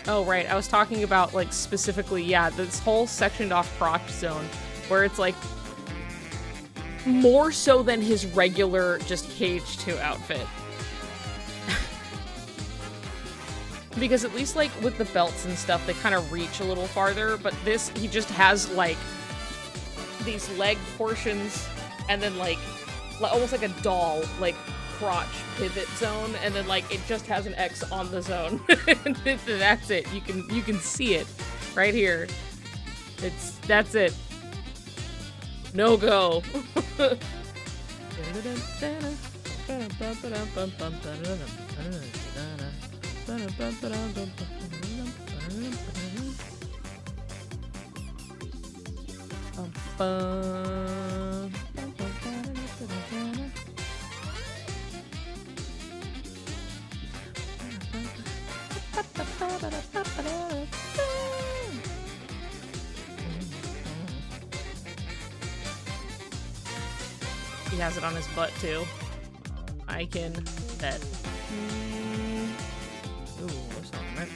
Oh, right. I was talking about, like, specifically, yeah, this whole sectioned off crotch zone where it's, like, more so than his regular just KH2 outfit. Because at least, like, with the belts and stuff, they kind of reach a little farther, but this, he just has, like, these leg portions and then, like, almost like a doll, like crotch pivot zone, and then like it just has an X on the zone. That's it. You can see it right here. That's it. No go. He has it on his butt too. I can bet. Ooh, what's on that?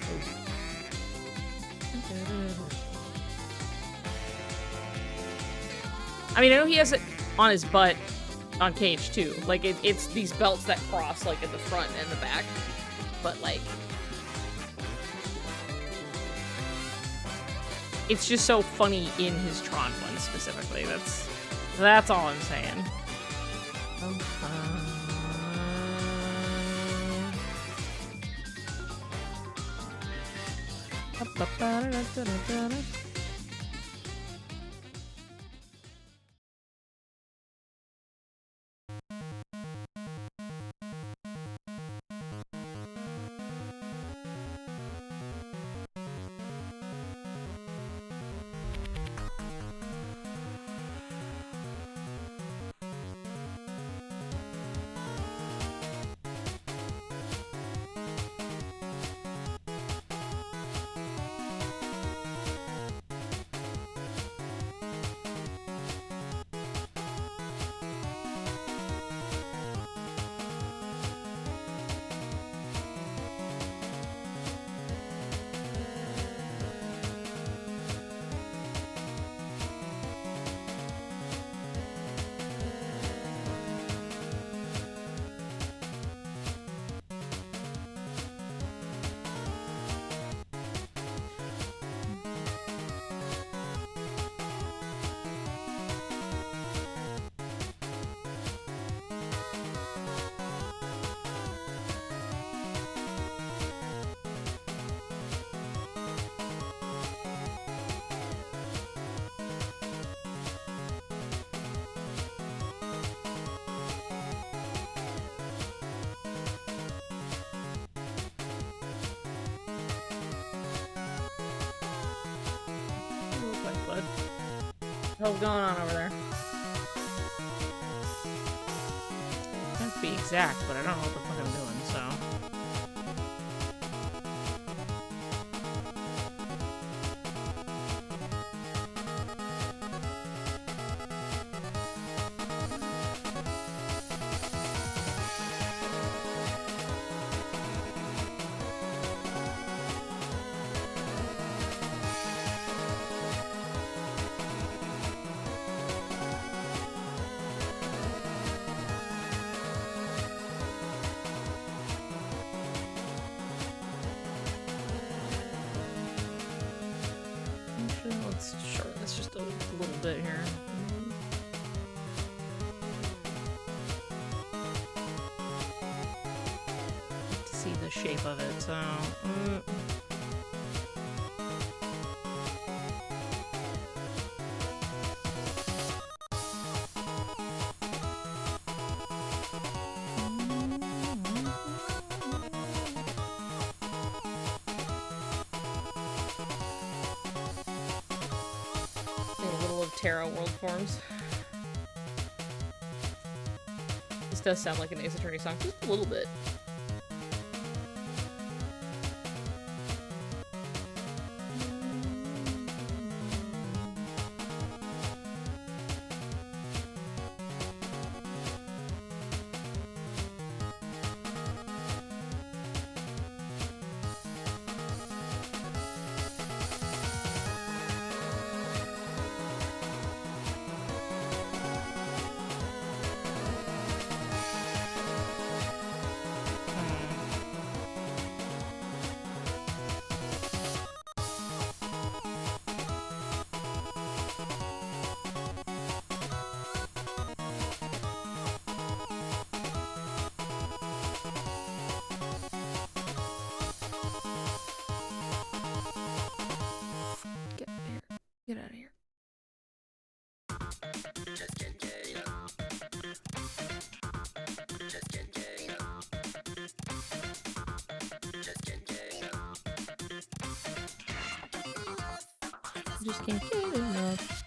I mean, I know he has it on his butt on Cage too. Like it's these belts that cross like in the front and the back, but like it's just so funny in his Tron one specifically. That's all I'm saying. What the hell's going on over there? Can't be exact, but I don't know what the fuck I'm doing, so. Let's shorten this just a little bit here. To see the shape of it, so. Terra World Forms. This does sound like an Ace Attorney song, just a little bit. Get out of here. Just can't get enough.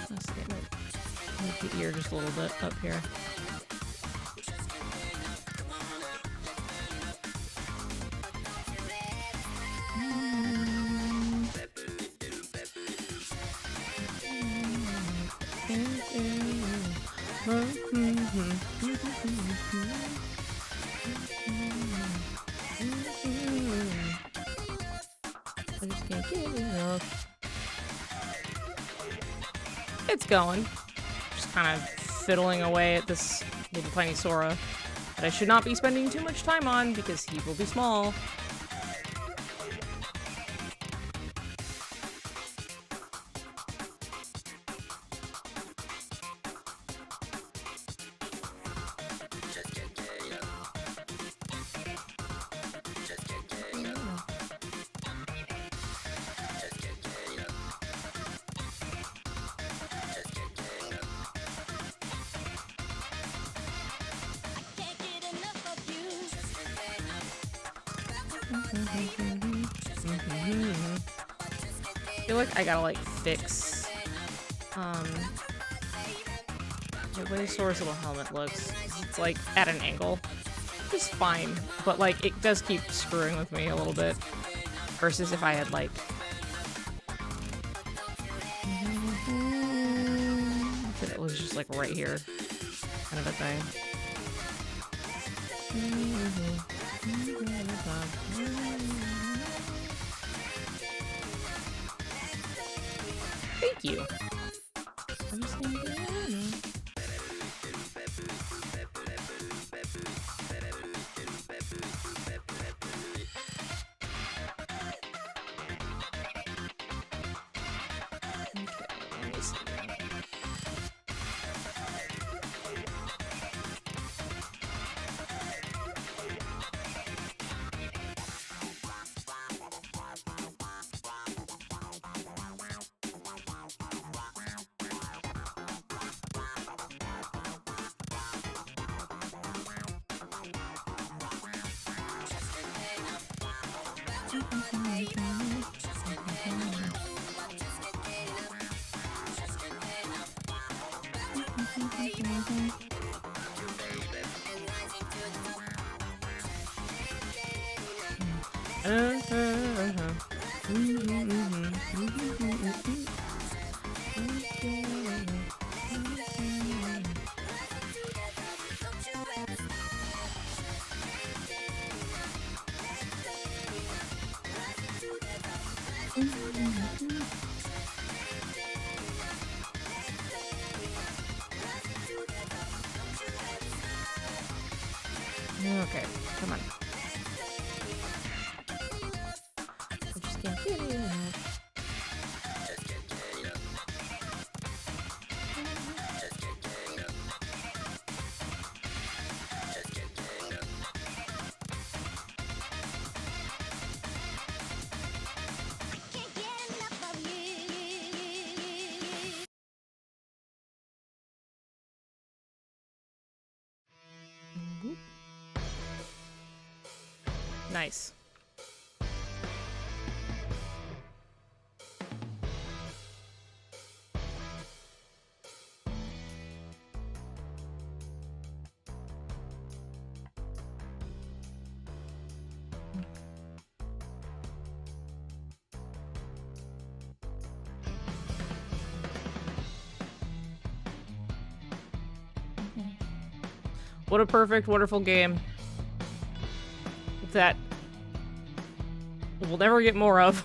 Let's get move the ear just a little bit up here. I just can't get enough. It's going. Just kind of fiddling away at this little tiny Sora that I should not be spending too much time on because he will be small. I feel like I gotta like fix the way Sora's little helmet looks. It's like at an angle. It's fine, but like it does keep screwing with me a little bit. Versus if I had like if it was just like right here, kind of a thing. Thank you. I'm just can't get enough. Okay, come on. I just can't get enough. Nice. What a perfect, wonderful game that we'll never get more of.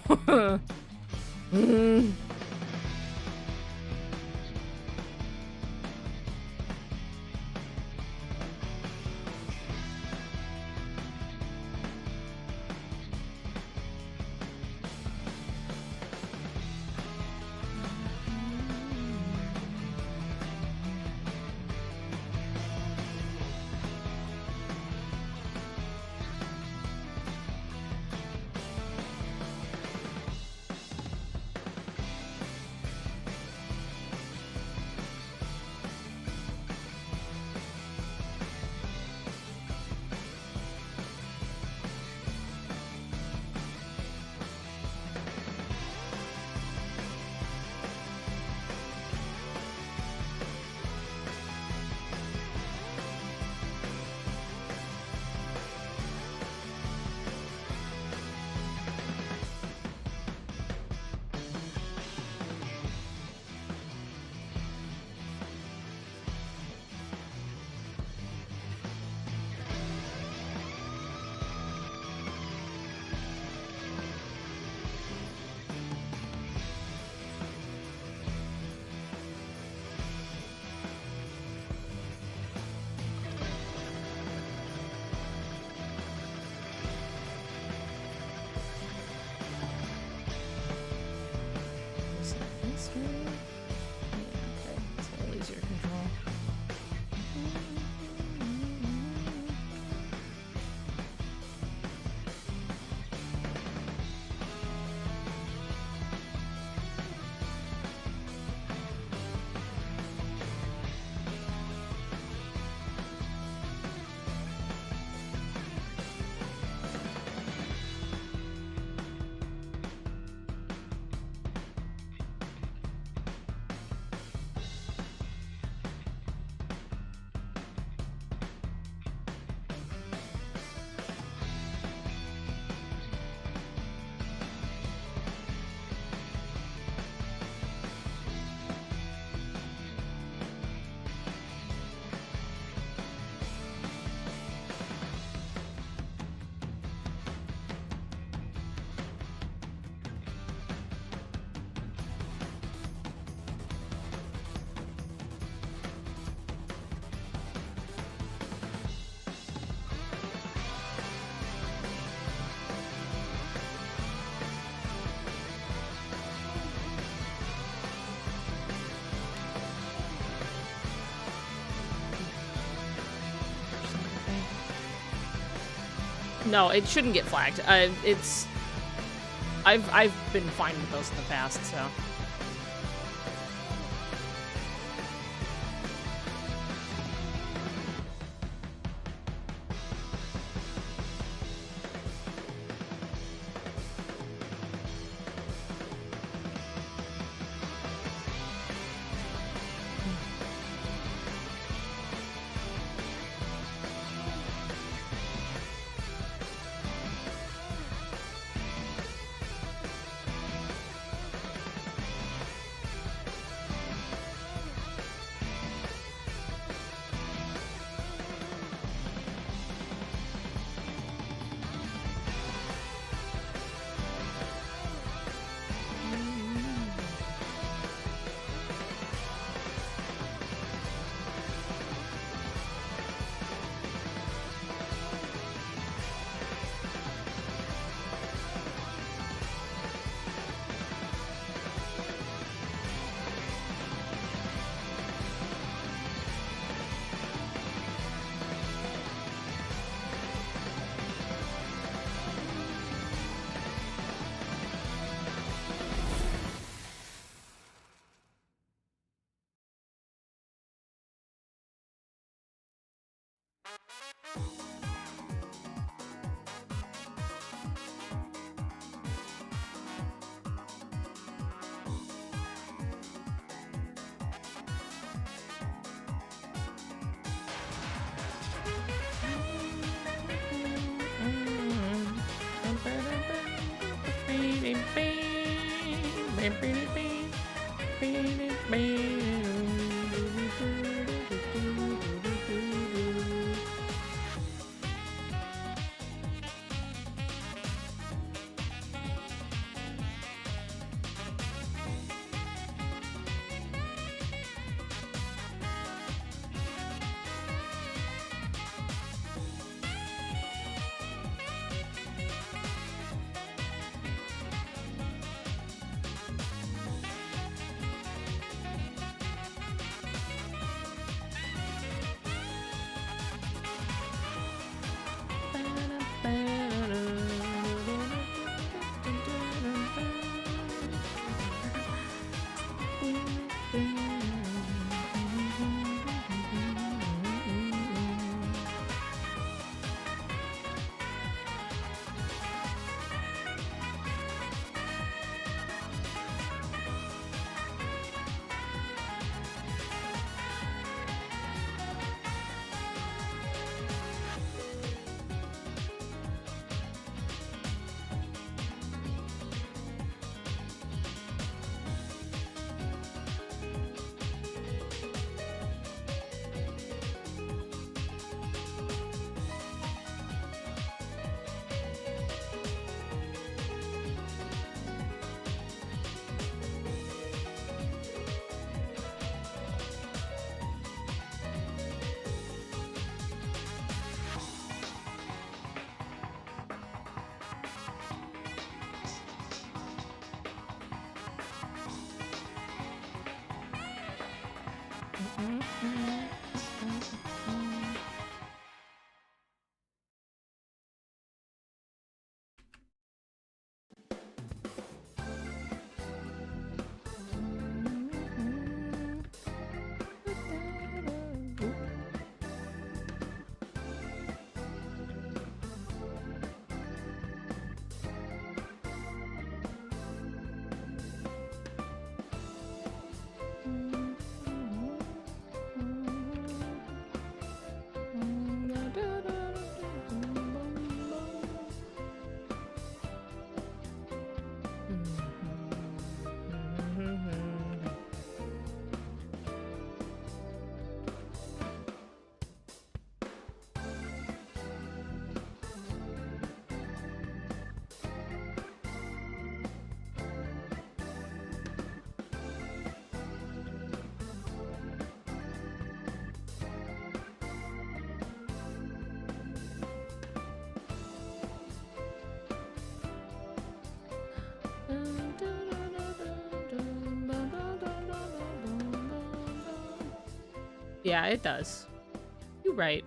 No, it shouldn't get flagged. It's I've been fine with those in the past, so. Yeah, it does. You're right.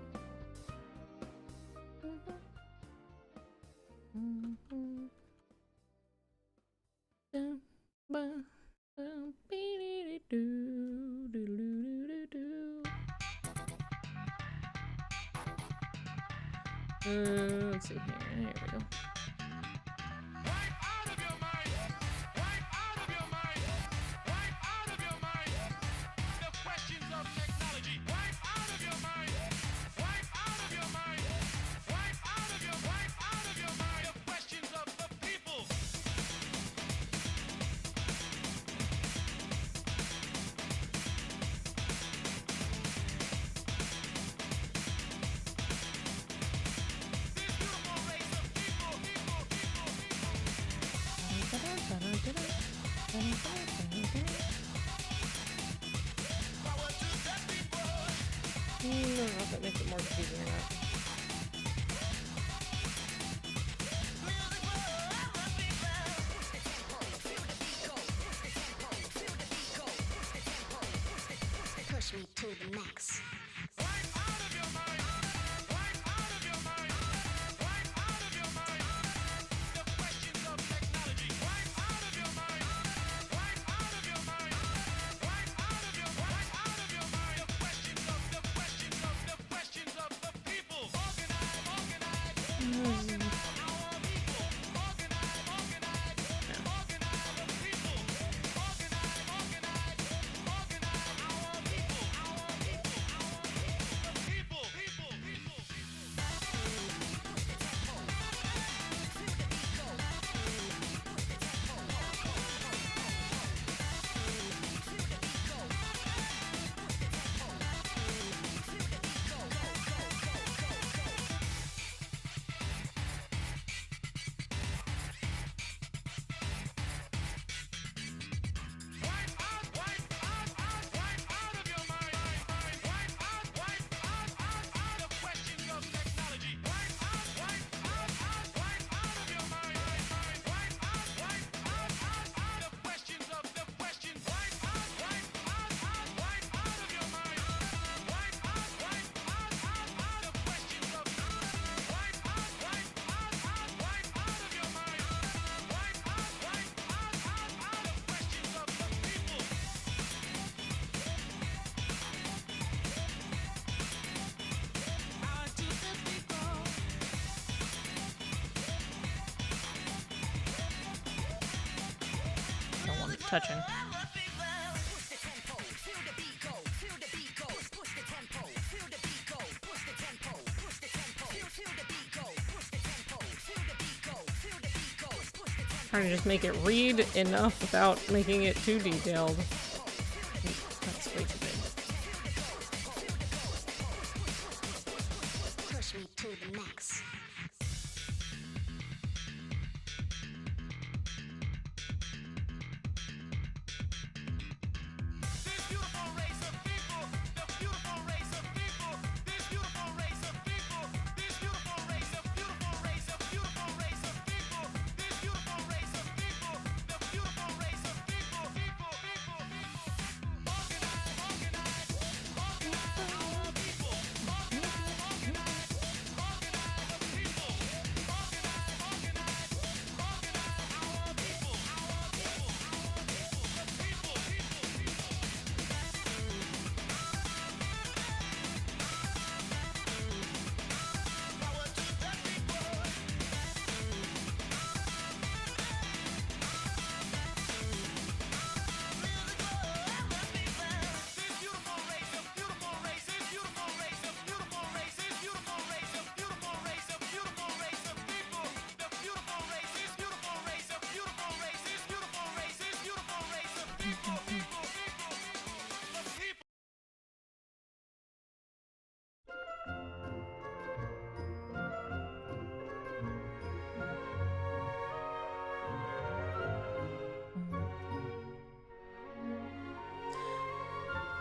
Let's see here. Here we go. I don't know if that makes it more confusing or not. Push me to the max. Don't want it touching. Trying to just make it read enough without making it too detailed. That's way too big. Push me to the max.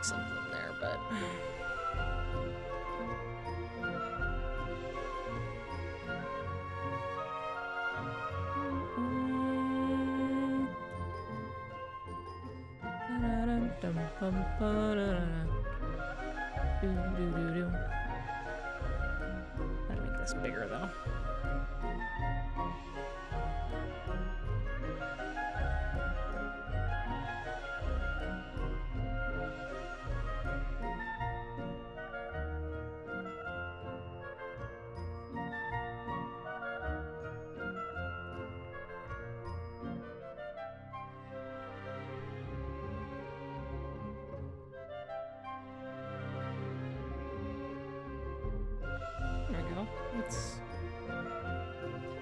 Something there, but gotta make this bigger though.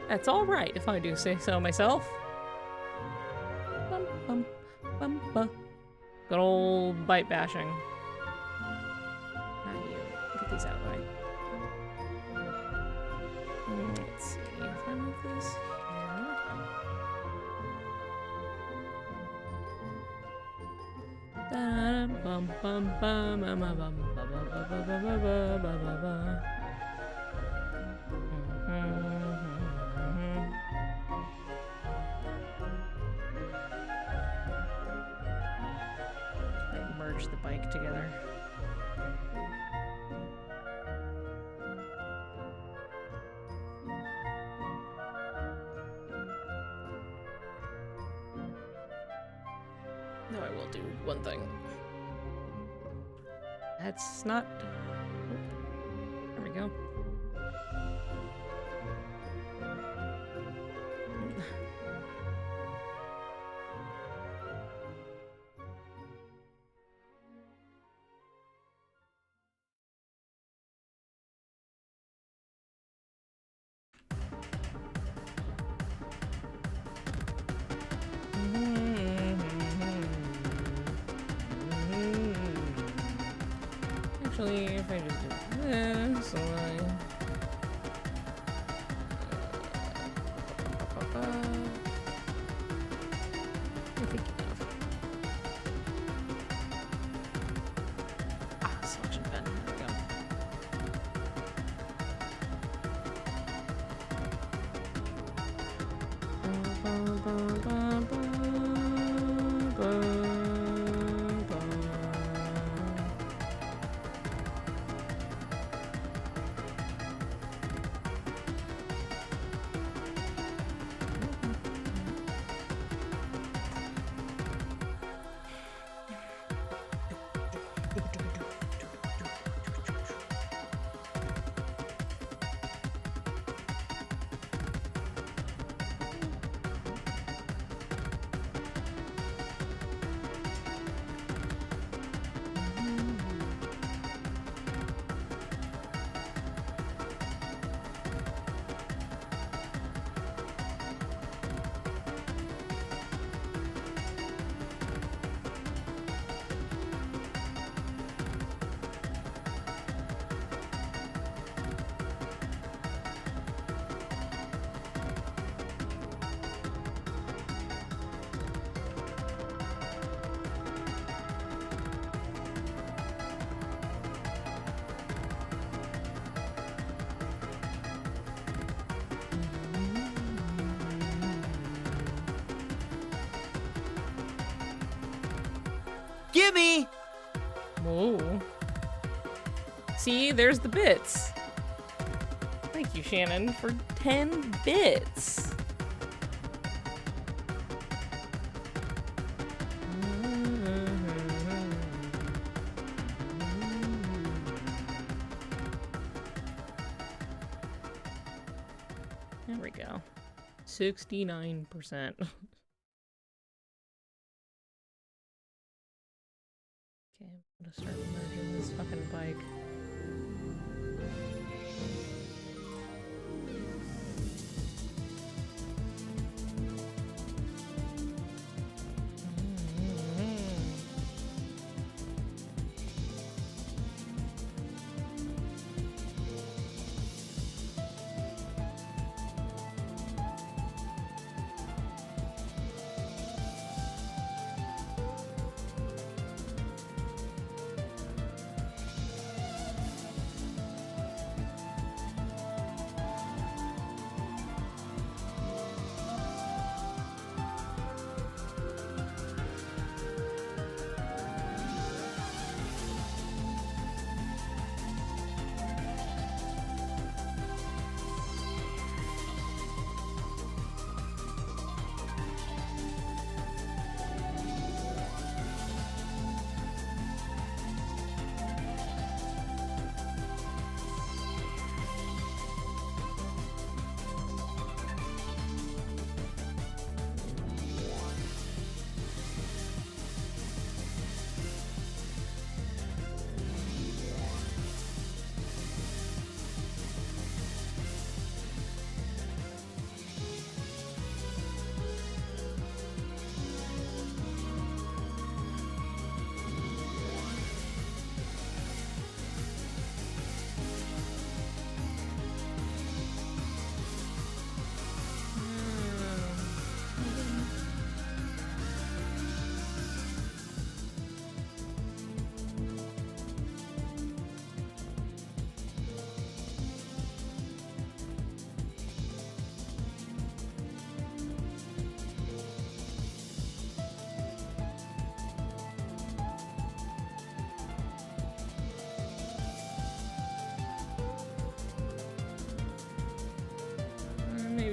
That's all right if I do say so myself. Bum, bum, bum, bum. Good old bite bashing. Not you. Get these out of the way. Let's see if I move this here. Bum, bum, bum, bum, bum, bum, bum, bum, bum, bum, bum, bum, bum. Merge the bike together. No, I will do one thing. That's not... There we go. Actually, if I just do this, I think enough. Selection pen. There we go. Gimme! Whoa. See, there's the bits. Thank you, Shannon, for 10 bits. There we go. 69%. Okay, I'm gonna start merging this fucking bike.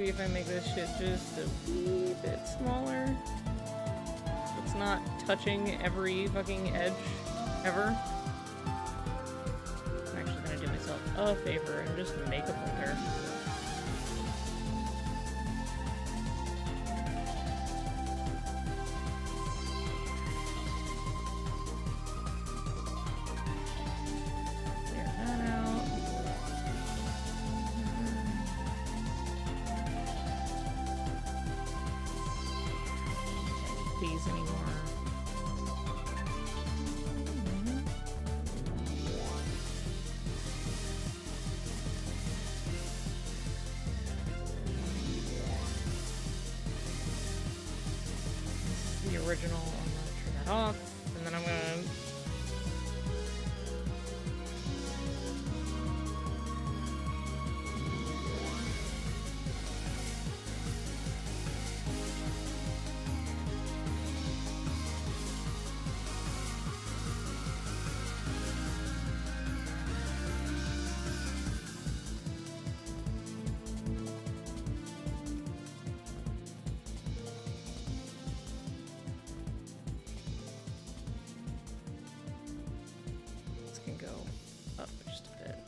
maybe if I make this shit just a wee bit smaller, so it's not touching every fucking edge ever. I'm actually gonna do myself a favor and just make a pointer. Clear that out. These anymore. This is the original. I'm gonna turn that off, and then I'm gonna. This can go up just a bit.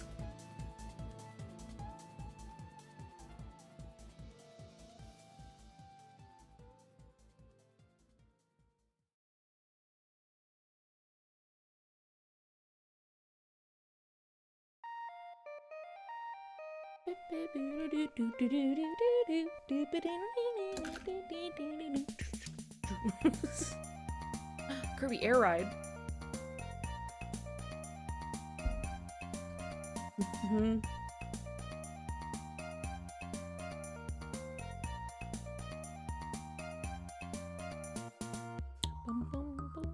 Kirby Air Ride. Bum, bum, bum.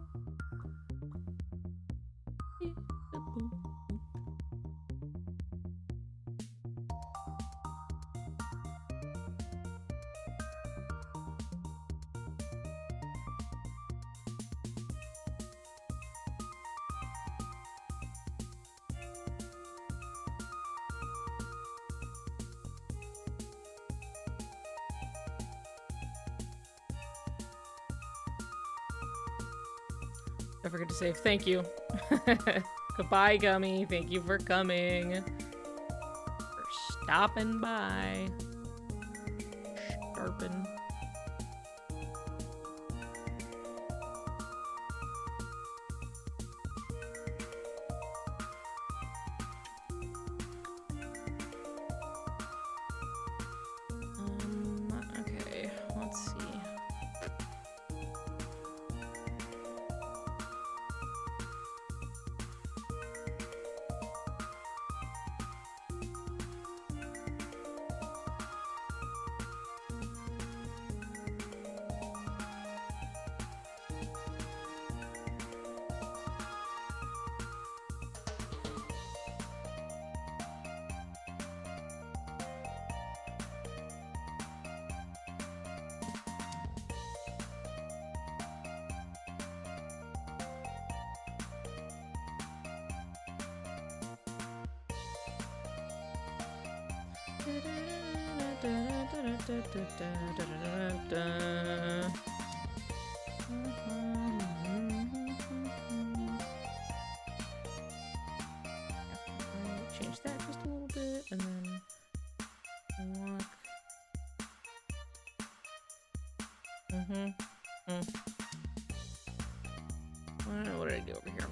Don't forget to save. Thank you. Goodbye, Gummy. Thank you for coming. For stopping by. Sharpen. Okay, let's see. Change that just a little bit, and then walk. What did I do over here?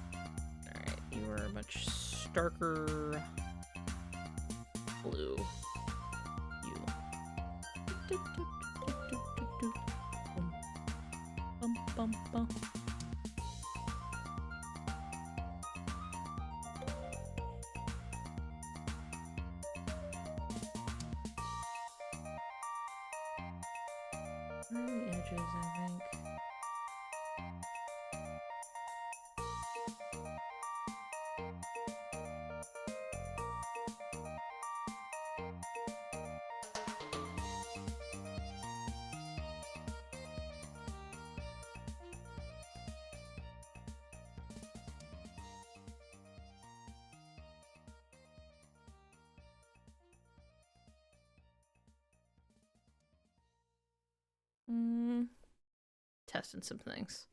Alright, you are much starker blue. You. Bum, bum, bum. Where are the edges, I think? testing some things.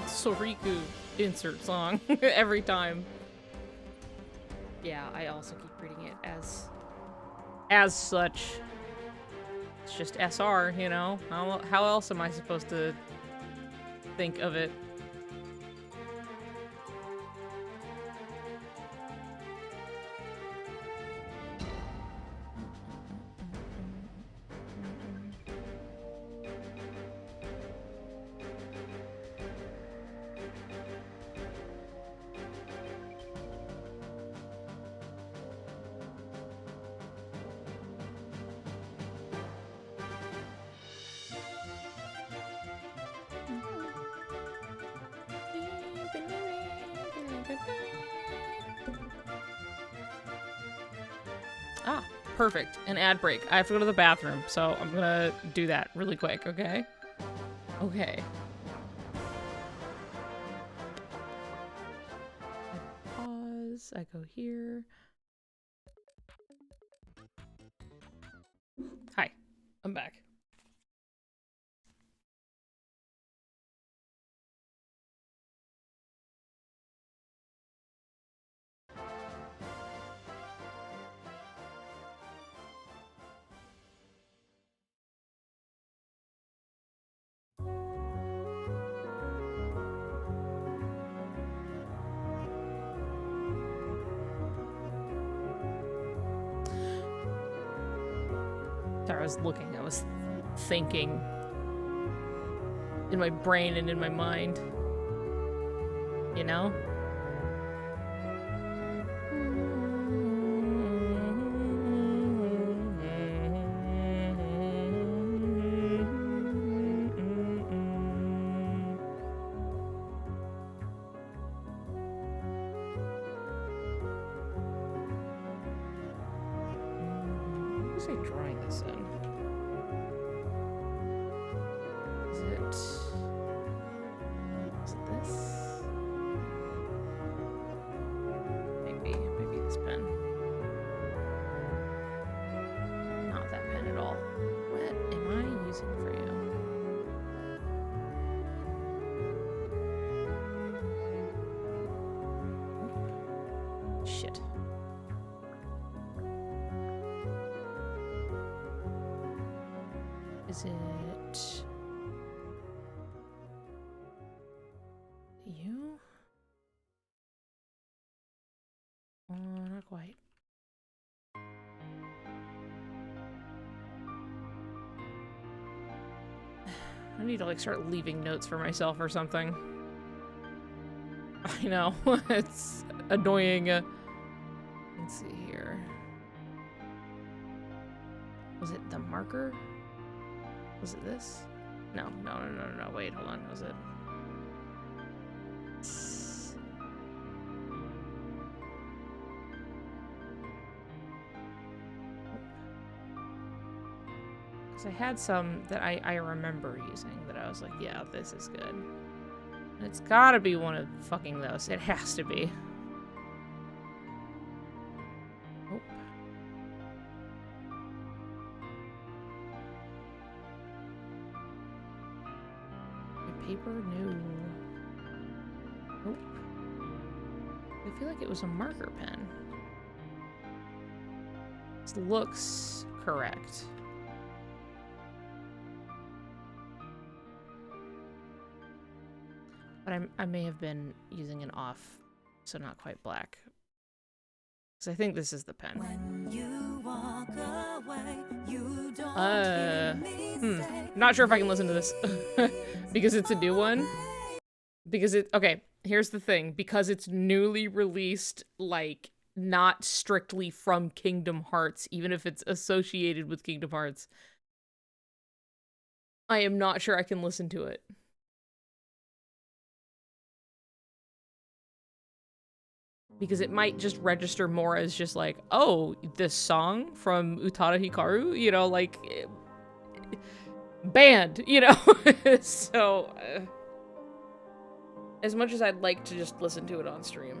Soriku insert song every time. Yeah, I also keep reading it as such. It's just SR, you know? How else am I supposed to think of it? Ah, perfect. An ad break. I have to go to the bathroom, so I'm gonna do that really quick, okay? Okay. I pause. I go here. Hi. I'm back. Sorry, I was looking. I was thinking in my brain and in my mind. You know? What was I drawing this in? Is it this? Maybe this pen. Not that pen at all. What am I using for you? Shit. Is it you? Not quite. I need to like start leaving notes for myself or something. I know, it's annoying. Let's see here. Was it the marker? Was it this? No, wait, hold on, was it? Because I had some that I remember using that I was like, yeah, this is good. And it's gotta be one of fucking those. It has to be. Nope. My paper? No. Nope. I feel like it was a marker pen. This looks correct. But I may have been using an off, so not quite black. Because I think this is the pen. When you walk away, you don't Not sure if I can listen to this. Because it's a new one. Because okay, here's the thing. Because it's newly released, like, not strictly from Kingdom Hearts, even if it's associated with Kingdom Hearts, I am not sure I can listen to it. Because it might just register more as just like, oh, this song from Utada Hikaru, you know, like, banned, you know? So, as much as I'd like to just listen to it on stream.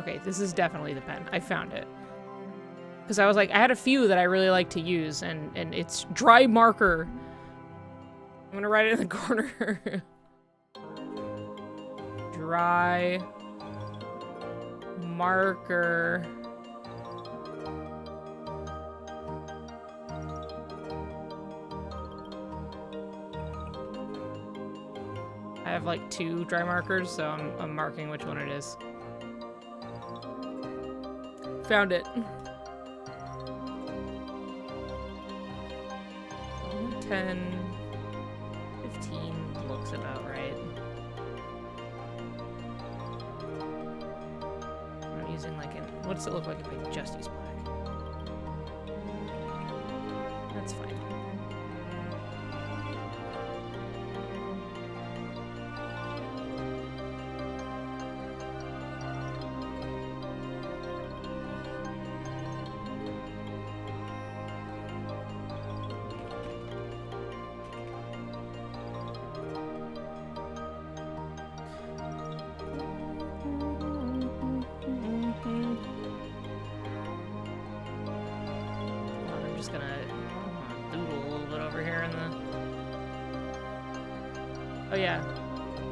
Okay, this is definitely the pen. I found it. Because I was like, I had a few that I really like to use, and it's dry marker. I'm gonna write it in the corner. Dry marker. I have like 2 dry markers, so I'm marking which one it is. Found it. 10, 15 looks about right. I'm using like an, what does it look like if I just use black? That's fine.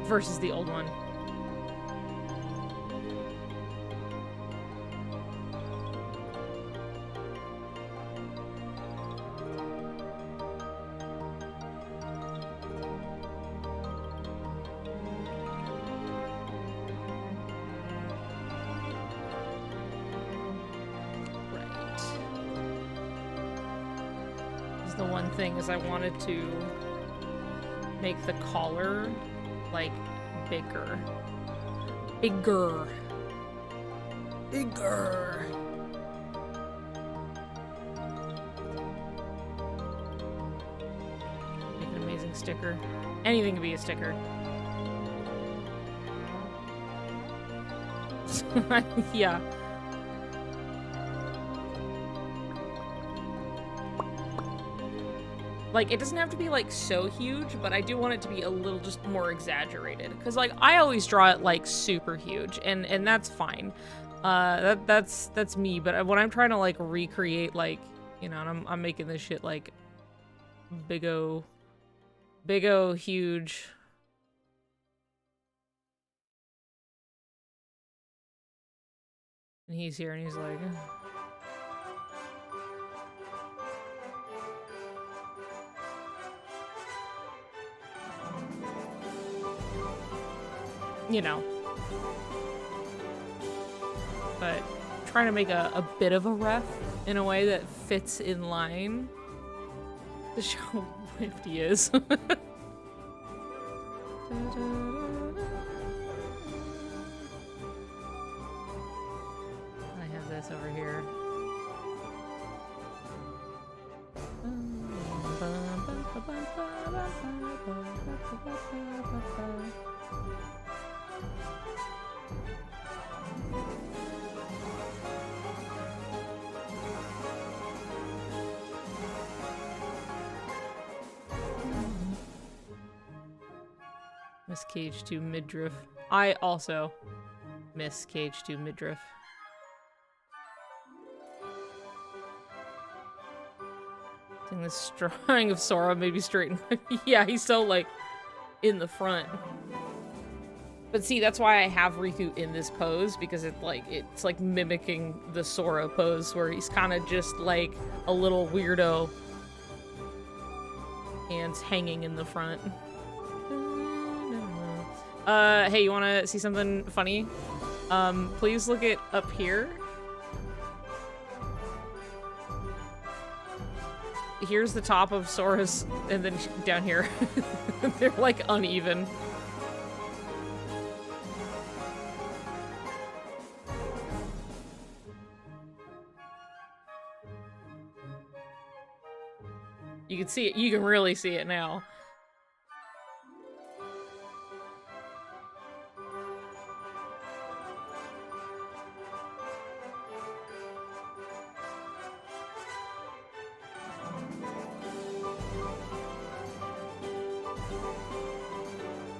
Versus the old one. Right. This is the one thing is I wanted to make the collar like bigger. Bigger. Bigger. Make an amazing sticker. Anything can be a sticker. Yeah. Like, it doesn't have to be, like, so huge, but I do want it to be a little just more exaggerated. Because, like, I always draw it, like, super huge, and that's fine. That's me, but when I'm trying to, like, recreate, like, you know, and I'm making this shit, like, big-o, huge. And he's here, and he's like... You know. But trying to make a bit of a ref in a way that fits in line to show 50 is. I have this over here. Miss Cage 2 midriff. I also miss Cage 2 midriff. I think this drawing of Sora maybe straighten. Yeah, he's so like in the front. But see, that's why I have Riku in this pose, because it's like mimicking the Sora pose where he's kind of just like a little weirdo. Hands hanging in the front. Hey, you wanna see something funny? Please look it up here. Here's the top of Sora's, and then down here. They're like uneven. You can see it, you can really see it now.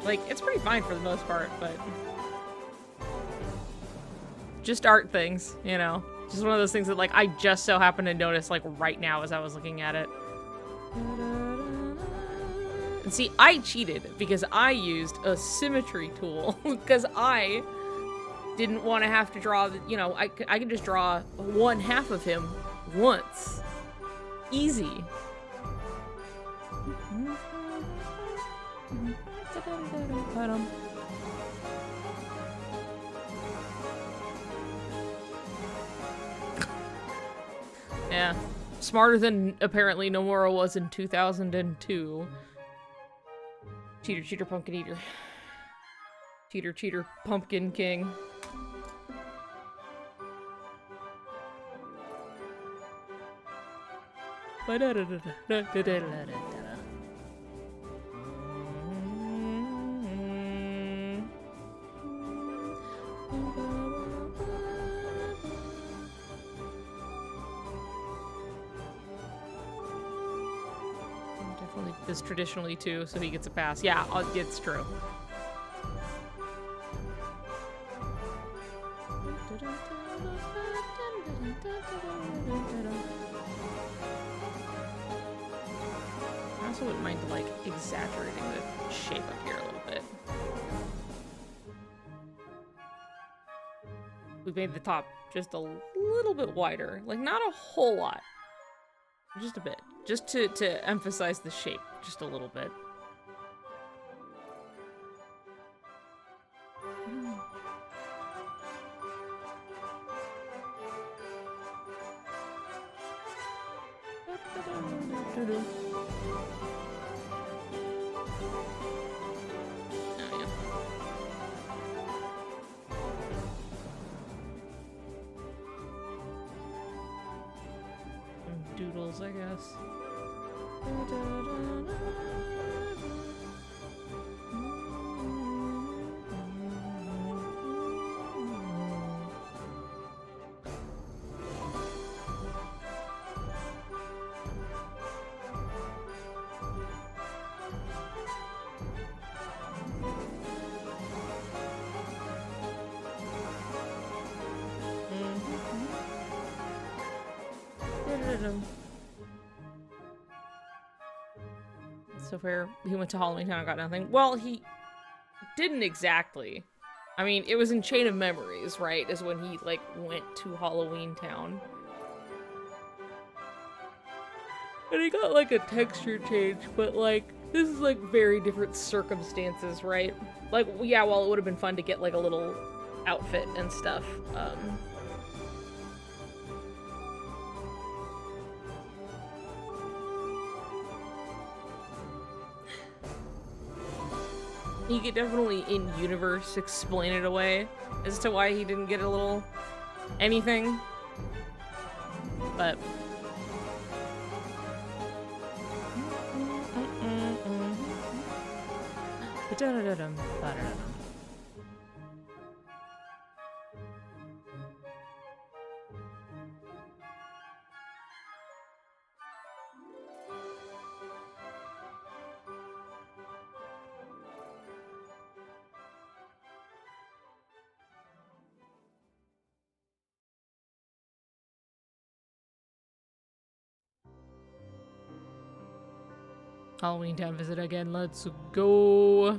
Like, it's pretty fine for the most part, but just art things, you know? Just one of those things that, like, I just so happened to notice, like, right now as I was looking at it. And see, I cheated because I used a symmetry tool because I didn't want to have to draw, you know, I could just draw one half of him once. Easy. Yeah. Smarter than apparently Nomura was in 2002. Cheater, cheater, pumpkin eater. Cheater, cheater, pumpkin king. Definitely this traditionally too, so he gets a pass. Yeah, it's true. I also wouldn't mind like exaggerating the shape up here a little bit. We made the top just a little bit wider, like not a whole lot, just a bit, just to emphasize the shape just a little bit. Doodles, I guess. So far, he went to Halloween Town and got nothing. Well, he didn't exactly. I mean, it was in Chain of Memories, right? Is when he, like, went to Halloween Town. And he got, like, a texture change, but, like, this is, like, very different circumstances, right? Like, yeah, well, it would have been fun to get, like, a little outfit and stuff. You could definitely in universe explain it away as to why he didn't get a little anything. But Halloween Town visit again. Let's go.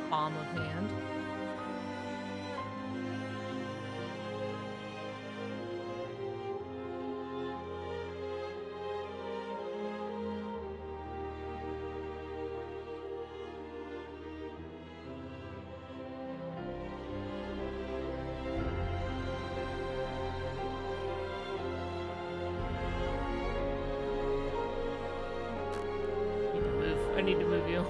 Palm of hand. I need to move you.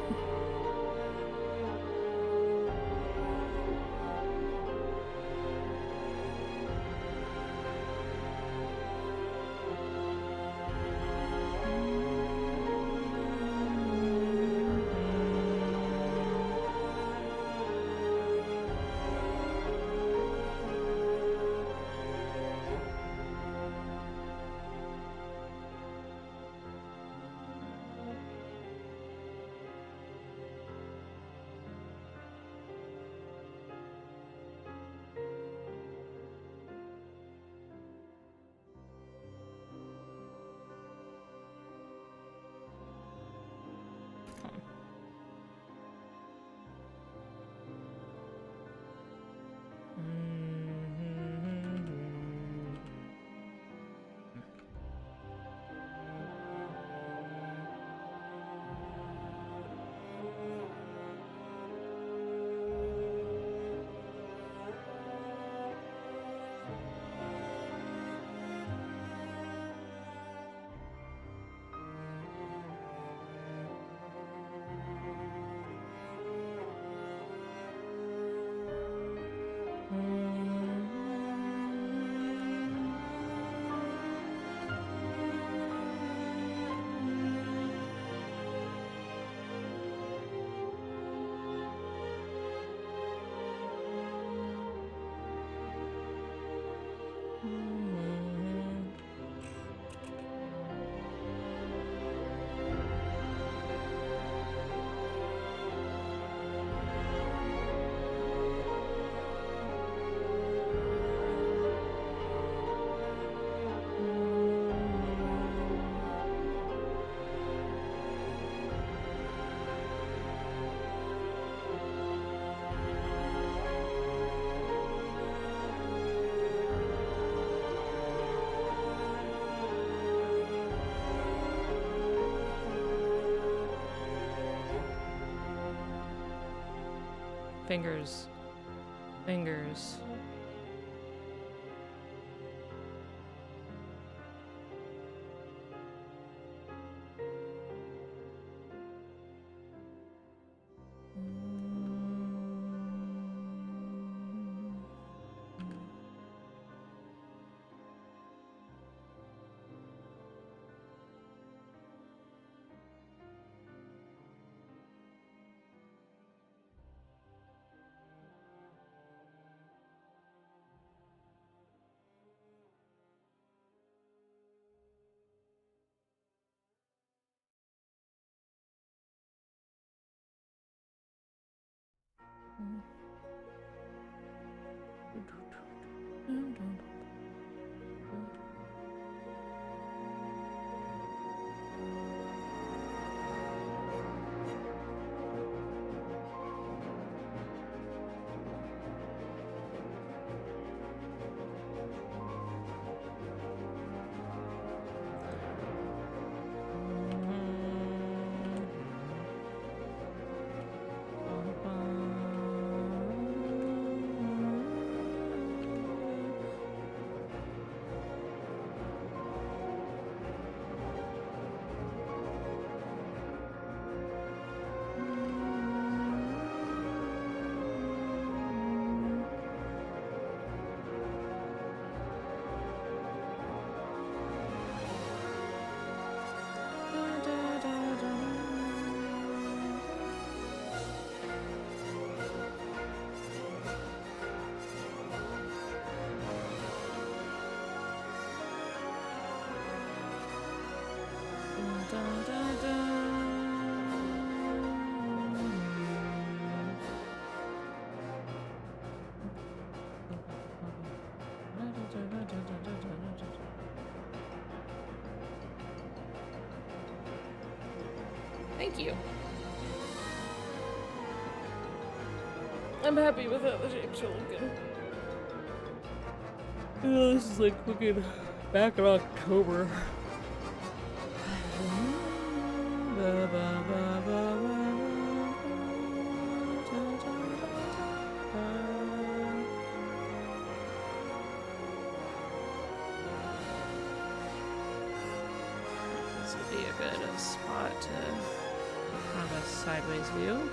Fingers. Fingers. dun, dun, dun. Thank you. I'm happy with how the shapes are looking. Oh, this is like looking back in October. This would be a good spot to have a sideways view.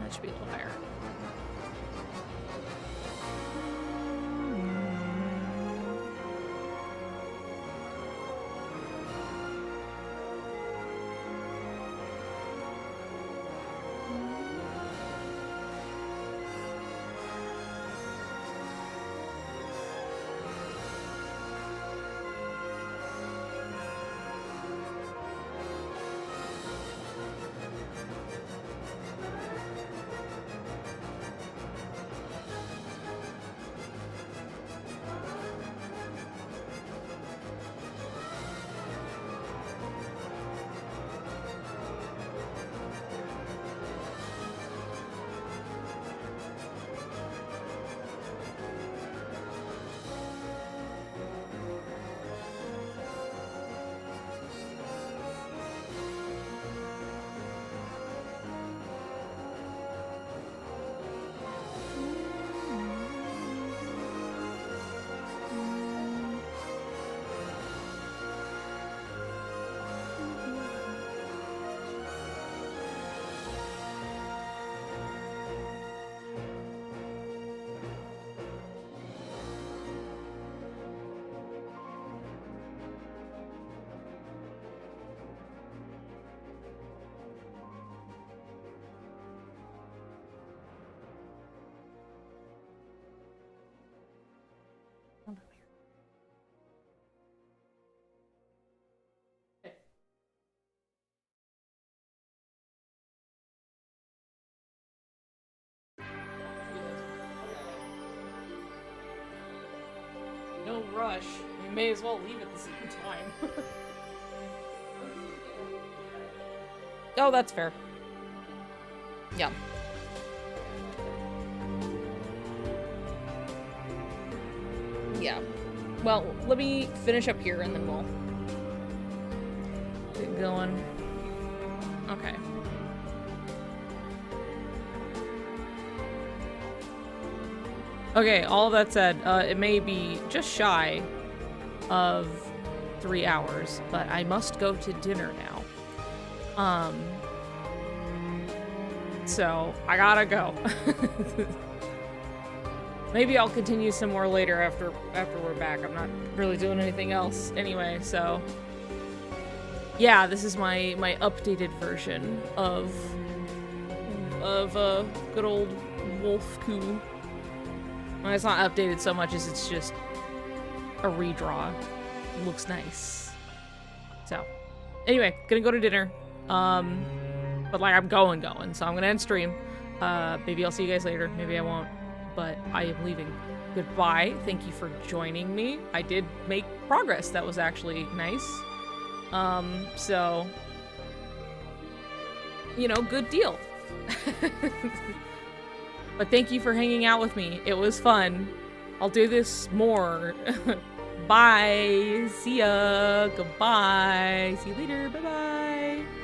That should be a little higher. no rush. We may as well leave at the same time. Oh, that's fair. Yeah. Yeah. Well, let me finish up here and then we'll get going. Okay. Okay, all of that said, it may be just shy of 3 hours, but I must go to dinner now. So I gotta go. Maybe I'll continue some more later after we're back. I'm not really doing anything else anyway, so yeah, this is my updated version of good old Wolf Coup. Well, it's not updated so much as it's just a redraw. It looks nice. So, anyway, gonna go to dinner. But like I'm going, so I'm gonna end stream. Maybe I'll see you guys later. Maybe I won't. But I am leaving. Goodbye. Thank you for joining me. I did make progress. That was actually nice. So, you know, good deal. But thank you for hanging out with me. It was fun. I'll do this more. Bye. See ya. Goodbye. See you later. Bye-bye.